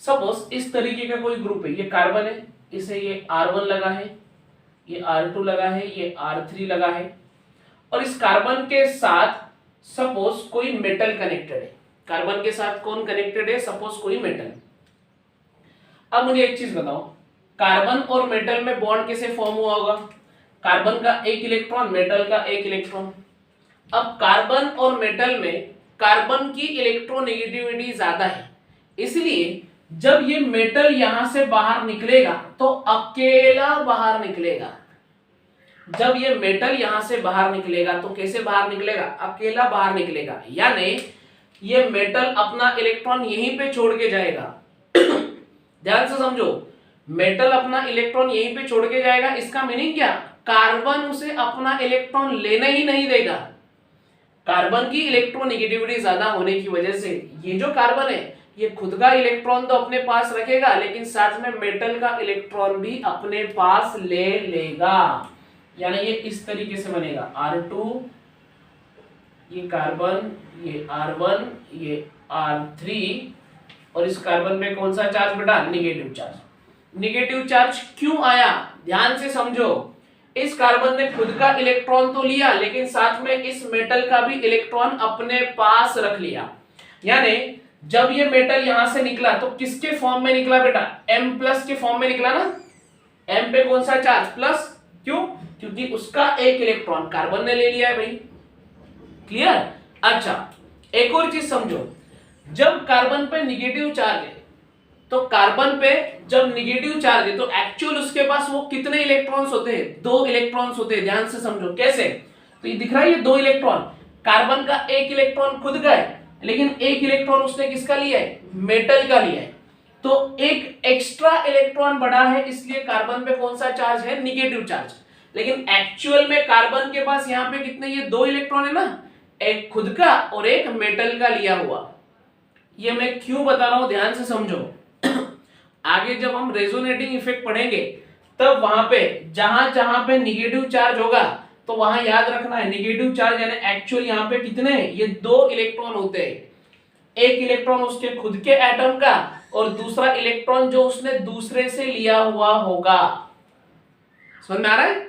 सपोज इस तरीके का कोई ग्रुप है, ये कार्बन है, इसे ये R1 लगा है, ये R2 लगा है, ये R3 लगा है, और इस कार्बन के साथ सपोज कोई मेटल कनेक्टेड है। कार्बन के साथ कौन कनेक्टेड है? सपोज कोई मेटल। अब मुझे एक चीज बताओ, कार्बन और मेटल में बॉन्ड कैसे फॉर्म हुआ होगा? कार्बन का एक इलेक्ट्रॉन, मेटल का एक इलेक्ट्रॉन। अब कार्बन और मेटल में कार्बन की इलेक्ट्रोनेगेटिविटी ज्यादा है, इसलिए जब ये मेटल यहां से बाहर निकलेगा तो अकेला बाहर निकलेगा। जब ये मेटल यहां से बाहर निकलेगा तो कैसे बाहर निकलेगा? अकेला बाहर निकलेगा, यानी ये मेटल अपना इलेक्ट्रॉन यहीं पे छोड़ के जाएगा। ध्यान से समझो, मेटल अपना इलेक्ट्रॉन यहीं पे छोड़ के जाएगा, इसका मीनिंग क्या? कार्बन उसे अपना इलेक्ट्रॉन लेने ही नहीं देगा। कार्बन की इलेक्ट्रोनेगेटिविटी ज्यादा होने की वजह से ये जो कार्बन है ये खुद का इलेक्ट्रॉन तो अपने पास रखेगा, लेकिन साथ में मेटल का इलेक्ट्रॉन भी अपने पास ले लेगा। यानी ये इस तरीके से बनेगा, R2, ये कार्बन, ये R1, ये R3, और इस कार्बन में कौन सा चार्ज बेटा? Negative charge. निगेटिव चार्ज क्यों आया? ध्यान से समझो, इस कार्बन ने खुद का इलेक्ट्रॉन तो लिया, लेकिन साथ में इस मेटल का भी इलेक्ट्रॉन अपने पास रख लिया। यानी जब ये मेटल यहां से निकला तो किसके फॉर्म में निकला बेटा? M+ के फॉर्म में निकला ना। M पे कौन सा चार्ज? प्लस। क्यों? क्योंकि उसका एक इलेक्ट्रॉन कार्बन ने ले लिया है भाई। क्लियर? अच्छा, एक और चीज समझो, जब कार्बन पे निगेटिव चार्ज है तो कार्बन पे जब निगेटिव चार्ज है तो एक्चुअल उसके पास वो कितने इलेक्ट्रॉन्स होते हैं? 2 इलेक्ट्रॉन्स होते हैं। ध्यान से समझो कैसे। तो ये दिख रहा है, ये 2 इलेक्ट्रॉन, कार्बन का एक इलेक्ट्रॉन खुद का है, लेकिन एक इलेक्ट्रॉन उसने किसका लिया है? मेटल का लिया है। तो एक एक्स्ट्रा इलेक्ट्रॉन बढ़ा है, इसलिए कार्बन पे कौन सा चार्ज है? Negative charge. लेकिन एक्चुअल में कार्बन के पास यहाँ पे कितने? ये 2 इलेक्ट्रॉन है ना, एक खुद का और एक मेटल का लिया हुआ। ये मैं क्यों बता रहा हूं, ध्यान से समझो। आगे जब हम रेजोनेटिंग इफेक्ट पढ़ेंगे तब वहां पे जहां जहां पे निगेटिव चार्ज होगा तो वहां याद रखना है निगेटिव चार्ज यानी एक्चुअल यहाँ पे कितने हैं? ये 2 इलेक्ट्रॉन होते हैं। एक इलेक्ट्रॉन उसके खुद के एटम का और दूसरा इलेक्ट्रॉन जो उसने दूसरे से लिया हुआ होगा। समझ में आ रहा है?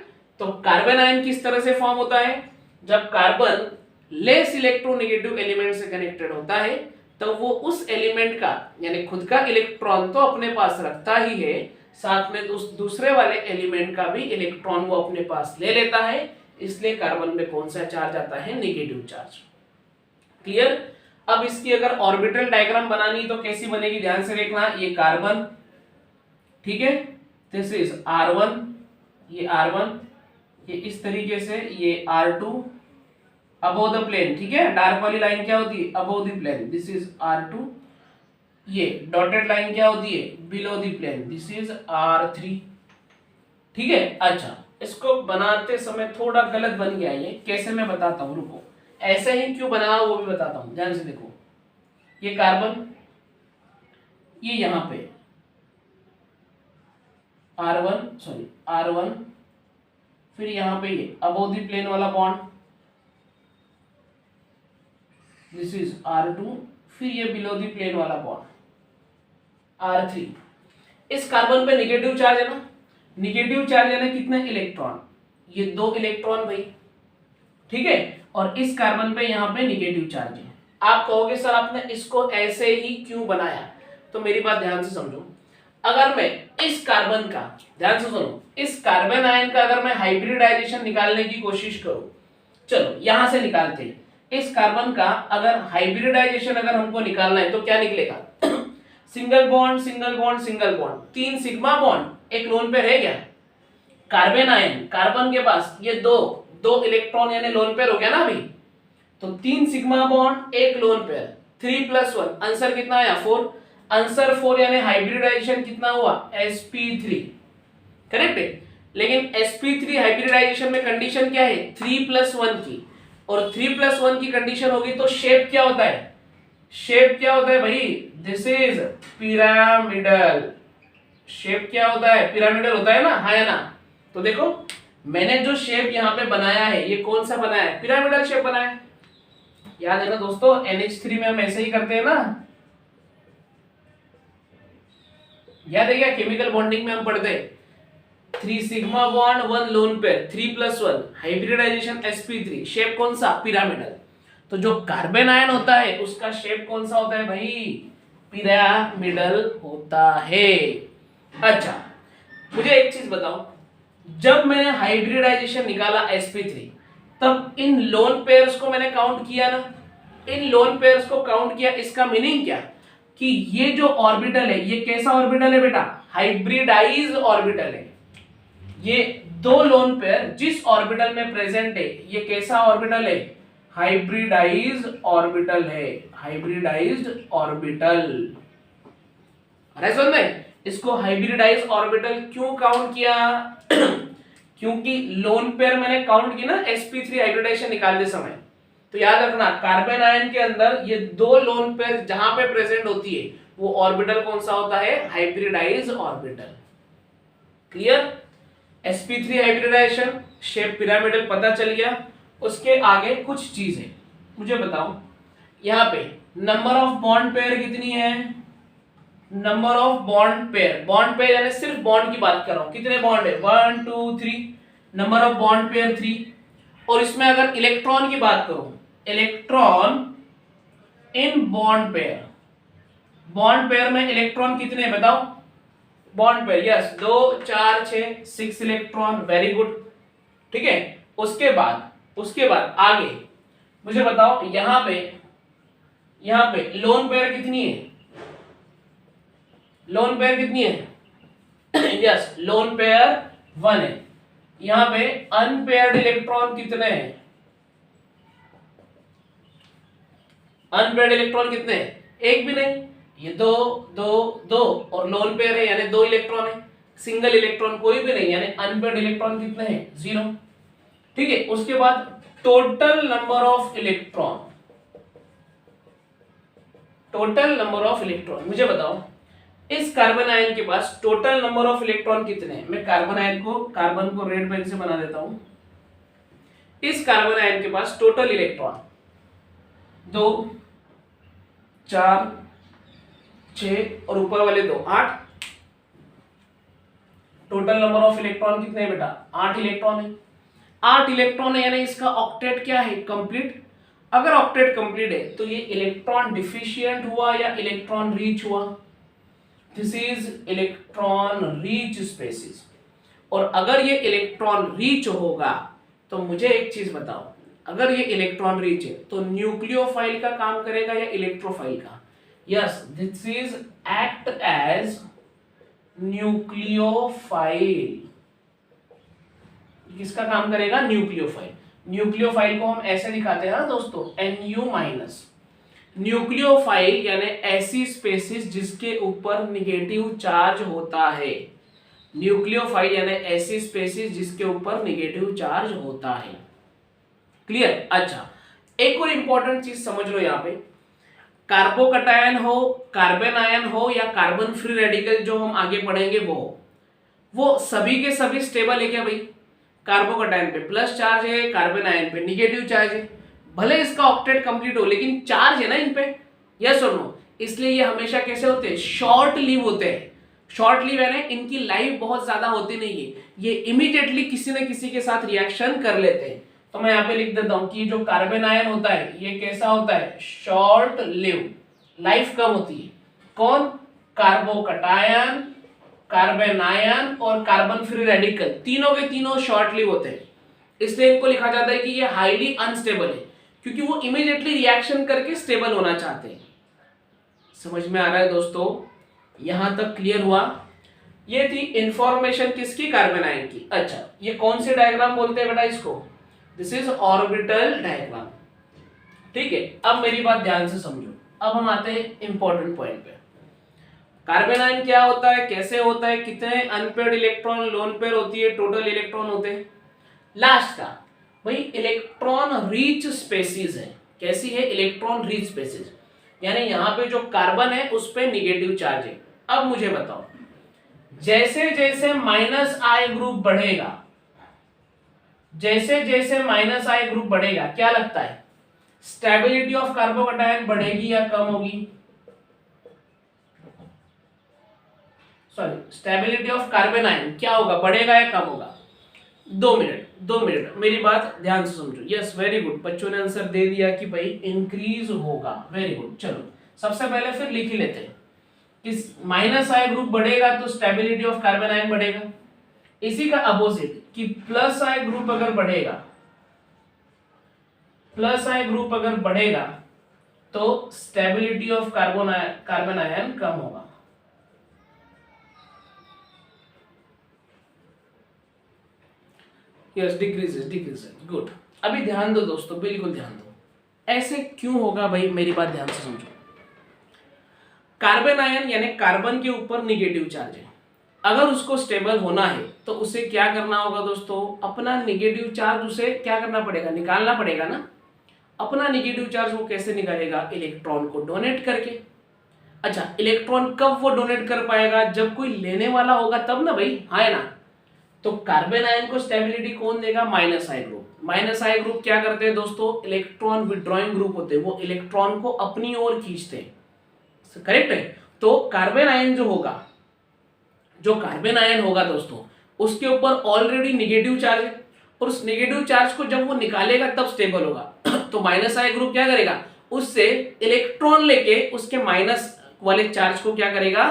तो कार्बन आयन किस तरह से फॉर्म होता है? जब कार्बन लेस इलेक्ट्रोनेगेटिव एलिमेंट से कनेक्टेड होता है तो वो उस एलिमेंट का यानी खुद का इलेक्ट्रॉन तो अपने पास रखता ही है, साथ में उस दूसरे वाले एलिमेंट का भी इलेक्ट्रॉन वो अपने पास ले लेता है, इसलिए कार्बन में कौन सा चार्ज आता है? Negative charge. क्लियर? अब इसकी अगर ऑर्बिटल डायग्राम बनानी तो कैसी बनेगी? ध्यान से देखना, ये कार्बन, ठीक है, दिस इज R1, ये R1, ये इस तरीके से, ये R2 अबोव द प्लेन, ठीक है, डार्क वाली लाइन क्या होती है? Above the plane, this is R2, ये डॉटेड लाइन क्या होती है? Below the plane, this is R3, ठीक है। अच्छा, इसको बनाते समय थोड़ा गलत बन गया, ये कैसे मैं बताता हूं, रुको। ऐसे ही क्यों बना वो भी बताता हूं, ध्यान से देखो। ये कार्बन, ये यहां पे R1, फिर यहां पे ये अबोव द प्लेन वाला बॉन्ड, दिस इज R2, फिर ये बिलो द प्लेन वाला बॉन्ड R3। इस कार्बन पे निगेटिव चार्ज है ना, निगेटिव चार्ज है ना, कितने इलेक्ट्रॉन? ये 2 इलेक्ट्रॉन भाई, ठीक है। और इस कार्बन पे यहाँ पे निगेटिव चार्ज है। आप कहोगे सर आपने इसको ऐसे ही क्यों बनाया? तो मेरी बात ध्यान से समझो, अगर मैं इस कार्बन का, ध्यान से सुनो, इस कार्बन आयन का अगर मैं हाइब्रिडाइजेशन निकालने की कोशिश करूं, चलो यहां से निकालते हैं। इस कार्बन का अगर हाइब्रिडाइजेशन अगर हमको निकालना है तो क्या निकलेगा? Single bond single bond single bond, 3 sigma bond, एक लोन पेयर है क्या? कार्बन आयन, कार्बन के पास ये दो इलेक्ट्रॉन यानी लोन पेयर हो गया ना अभी, तो 3 सिग्मा बॉन्ड, एक लोन पेयर, 3 + 1, आंसर कितना आया? 4। आंसर 4 यानी हाइब्रिडाइजेशन कितना हुआ? sp3, करेक्ट है। लेकिन sp3 हाइब्रिडाइजेशन में कंडीशन क्या है? 3 + 1 की, और 3 + 1 की कंडीशन होगी तो शेप क्या होता है? शेप क्या होता है भाई? This is pyramidal. शेप क्या होता है? पिरामिडल होता है ना, हाँ या ना? तो देखो मैंने जो शेप यहाँ पे बनाया है ये कौन सा बनाया है, पिरामिडल शेप बनाया है। याद है ना दोस्तों, NH3 में हम ऐसे ही करते हैं ना, याद है क्या, केमिकल बॉन्डिंग में हम पढ़ते हैं 3 sigma bond 1 lone pair 3+1 hybridization sp3, shape कौन सा, पिरामिडल। तो जो कार्बन आयन होता है उसका शेप कौन सा होता है भाई, पिरामिडल होता है। अच्छा मुझे एक चीज बताओ, जब मैंने हाइब्रिडाइजेशन निकाला sp3 तब इन लोन पेयर्स को मैंने काउंट किया ना, इन लोन पेयर्स को काउंट किया, इसका मीनिंग क्या कि ये जो ऑर्बिटल है ये कैसा ऑर्बिटल है बेटा, हाइब्रिडाइज ऑर्बिटल है। ये दो लोन पेयर जिस ऑर्बिटल में प्रेजेंट है ये कैसा ऑर्बिटल है, हाइब्रिडाइज ऑर्बिटल है, हाइब्रिडाइज्ड ऑर्बिटल। अरे सुन में, इसको हाइब्रिडाइज ऑर्बिटल क्यों काउंट किया क्योंकि लोन पेयर मैंने काउंट की ना sp3 हाइब्रिडाइजेशन निकालते समय। तो याद रखना कार्बन आयन के अंदर ये दो लोन पेयर जहां पे प्रेजेंट होती है वो ऑर्बिटल कौन सा होता है, hybridize orbital. Clear, sp3 hybridization, shape pyramidal पता चल गया। उसके आगे कुछ चीजें मुझे बताओ, यहाँ पे नंबर ऑफ बॉन्ड पेयर कितनी है, नंबर ऑफ बॉन्ड पेयर यानी सिर्फ बॉन्ड की बात कर रहा हूं, कितने बॉन्ड है 1 2 3, नंबर ऑफ बॉन्ड पेयर 3। और इसमें अगर इलेक्ट्रॉन की बात करूं, इलेक्ट्रॉन इन बॉन्ड पेयर में इलेक्ट्रॉन कितने बताओ, bond pair yes 2 4 6 6 electron, very good. ठीक है, उसके बाद आगे मुझे बताओ, यहां पे लोन पेयर कितनी है, लोन पेयर कितनी है यस लोन पेयर 1 है। यहां पे अनपेयर्ड इलेक्ट्रॉन कितने हैं, अनपेयर्ड इलेक्ट्रॉन कितने हैं, एक भी नहीं, ये दो दो दो, और लोन पेयर है यानी 2 इलेक्ट्रॉन है, सिंगल इलेक्ट्रॉन कोई भी नहीं यानी अनपेयर्ड इलेक्ट्रॉन कितने हैं 0। ठीक है, उसके बाद total number of electron, total number of electron मुझे बताओ इस कार्बन आयन के पास टोटल नंबर ऑफ इलेक्ट्रॉन कितने हैं। मैं कार्बन को रेड पेन से बना देता हूं। इस कार्बन आयन के पास टोटल इलेक्ट्रॉन 2 4 6 और ऊपर वाले 2 8, टोटल नंबर ऑफ इलेक्ट्रॉन कितने हैं बेटा, 8 इलेक्ट्रॉन है। 8 इलेक्ट्रॉन है यानी इसका ऑक्टेट क्या है, कंप्लीट। अगर ऑक्टेट कंप्लीट है तो ये इलेक्ट्रॉन डिफिशिएंट हुआ या इलेक्ट्रॉन रीच हुआ, this is electron rich species. और अगर ये इलेक्ट्रॉन रीच होगा तो मुझे एक चीज बताओ, अगर ये इलेक्ट्रॉन रीच है तो न्यूक्लियोफाइल का काम करेगा या इलेक्ट्रोफाइल का, yes this is act as nucleophile. किसका काम करेगा, न्यूक्लियोफाइल। न्यूक्लियोफाइल को हम ऐसे दिखाते हैं ना दोस्तों, Nu-। न्यूक्लियोफाइल यानी ऐसी स्पेसिस जिसके ऊपर निगेटिव चार्ज होता है, न्यूक्लियोफाइल यानी ऐसी स्पेसिस जिसके ऊपर निगेटिव चार्ज होता है। क्लियर। अच्छा, एक और इंपॉर्टेंट चीज समझ लो, यहाँ पे कार्बोकटायन हो, कार्बन आयन हो या कार्बन फ्री रेडिकल जो हम आगे पढ़ेंगे वो सभी के सभी स्टेबल है क्या भाई। कार्बोकटायन पे प्लस चार्ज है, कार्बन आयन पे निगेटिव चार्ज है, भले इसका ऑक्टेट कंप्लीट हो लेकिन चार्ज है ना इन पे, यस और नो। इसलिए ये हमेशा कैसे होते हैं, शॉर्ट लिव होते हैं। शॉर्ट लिव यानी इनकी लाइफ बहुत ज्यादा होती नहीं है, ये इमीडिएटली किसी न किसी के साथ रिएक्शन कर लेते हैं। तो मैं यहाँ पे लिख देता हूं कि जो कार्बन आयन होता है ये कैसा होता है, शॉर्ट लिव, लाइफ कम होती है। कौन, कार्बोकटायन, कार्बन आयन और कार्बन फ्री रेडिकल, तीनों के तीनों शॉर्ट लिव होते हैं। इसलिए इनको लिखा जाता है कि ये हाईली अनस्टेबल है, क्योंकि वो इमीडिएटली रिएक्शन करके स्टेबल होना चाहते हैं। समझ में आ रहा है दोस्तों, यहां तक क्लियर हुआ। ये थी इंफॉर्मेशन किसकी, कार्बन आयन की। अच्छा, ये कौन से डायग्राम बोलते हैं बेटा इसको, दिस इज ऑर्बिटल डायग्राम। ठीक है, अब मेरी बात ध्यान से समझो। अब हम आते हैं इंपॉर्टेंट पॉइंट पे। कार्बन आयन क्या होता है, कैसे होता है, कितने अनपेयर्ड इलेक्ट्रॉन, लोन पेयर होती है, टोटल इलेक्ट्रॉन होते हैं। लास्ट का भाई इलेक्ट्रॉन रीच स्पेसिस है। कैसी है, इलेक्ट्रॉन रीच स्पेसिस, यानी यहां पे जो कार्बन है उस पे निगेटिव चार्ज है। अब मुझे बताओ, जैसे जैसे -I ग्रुप बढ़ेगा, जैसे जैसे माइनस आई ग्रुप बढ़ेगा, क्या लगता है स्टेबिलिटी ऑफ कार्बोकैटायन बढ़ेगी या कम होगी? Sorry, stability of carbon ion क्या होगा, बढ़ेगा या कम होगा? 2 मिनट मेरी बात ध्यान से समझो। यस, वेरी गुड, बच्चों ने आंसर दे दिया कि भाई इंक्रीज होगा। Very good. चलो सबसे पहले फिर लिख ही लेते हैं कि माइनस आई ग्रुप बढ़ेगा तो स्टेबिलिटी ऑफ कार्बन आयन बढ़ेगा। इसी का अपोजिट कि प्लस आई ग्रुप अगर बढ़ेगा, प्लस आई ग्रुप अगर बढ़ेगा तो स्टेबिलिटी ऑफ कार्बन आयन कम होगा। Yes, decreases. गुड। अभी ध्यान दो दोस्तों, बिल्कुल ध्यान दो। ऐसे क्यों होगा भाई, मेरी बात ध्यान से समझो। कार्बन आयन यानी कार्बन के ऊपर निगेटिव चार्ज है, अगर उसको स्टेबल होना है तो उसे क्या करना होगा दोस्तों, अपना निगेटिव चार्ज उसे क्या करना पड़ेगा, निकालना पड़ेगा ना। अपना निगेटिव चार्ज वो कैसे निकालेगा, इलेक्ट्रॉन को डोनेट करके। अच्छा, इलेक्ट्रॉन कब वो डोनेट कर पाएगा, जब कोई लेने वाला होगा तब ना भाई, हाँ ना। तो कार्बन आयन को स्टेबिलिटी कौन देगा, माइनस आई ग्रुप। माइनस आई ग्रुप क्या करते हैं दोस्तों, इलेक्ट्रॉन विड्रॉइंग ग्रुप होते हैं, वो इलेक्ट्रॉन को अपनी ओर खींचते हैं। करेक्ट है। तो कार्बन आयन जो होगा, जो कार्बन आयन होगा दोस्तों, उसके ऊपर ऑलरेडी निगेटिव चार्ज है, और उस निगेटिव चार्ज को जब वो निकालेगा तब स्टेबल होगा। तो माइनस आई ग्रुप क्या करेगा, उससे इलेक्ट्रॉन लेके उसके माइनस वाले चार्ज को क्या करेगा,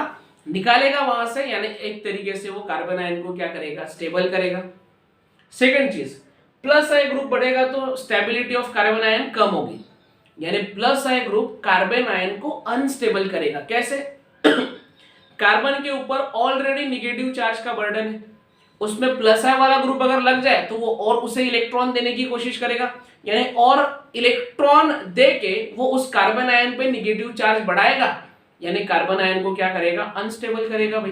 निकालेगा वहां से, यानी एक तरीके से वो कार्बन आयन को क्या करेगा, स्टेबल करेगा। सेकंड चीज, प्लस आई ग्रुप बढ़ेगा तो स्टेबिलिटी ऑफ कार्बन आयन कम होगी, यानी प्लस आई ग्रुप कार्बन आयन को अनस्टेबल करेगा। कैसे? कार्बन के ऊपर ऑलरेडी निगेटिव चार्ज का बर्डन है, उसमें प्लस आई वाला ग्रुप अगर लग जाए तो वो और उसे इलेक्ट्रॉन देने की कोशिश करेगा, यानी और इलेक्ट्रॉन दे के वो उस कार्बन आयन पे निगेटिव चार्ज बढ़ाएगा, यानी कार्बन आयन को क्या करेगा, अनस्टेबल करेगा भाई।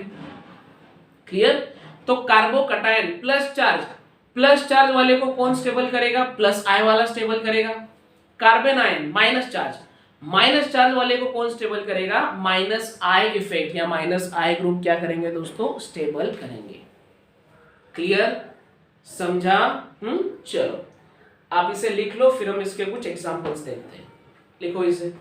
क्लियर? तो कार्बोकैटायन प्लस चार्ज वाले को कौन स्टेबल करेगा, प्लस आई वाला स्टेबल करेगा। कार्बन आयन माइनस चार्ज वाले को कौन स्टेबल करेगा, माइनस आई इफेक्ट या माइनस आई ग्रुप क्या करेंगे दोस्तों, स्टेबल करेंगे। क्लियर? समझा? चलो आप इसे लिख लो, फिर हम इसके कुछ एग्जांपल्स देखते हैं। लिखो इसे।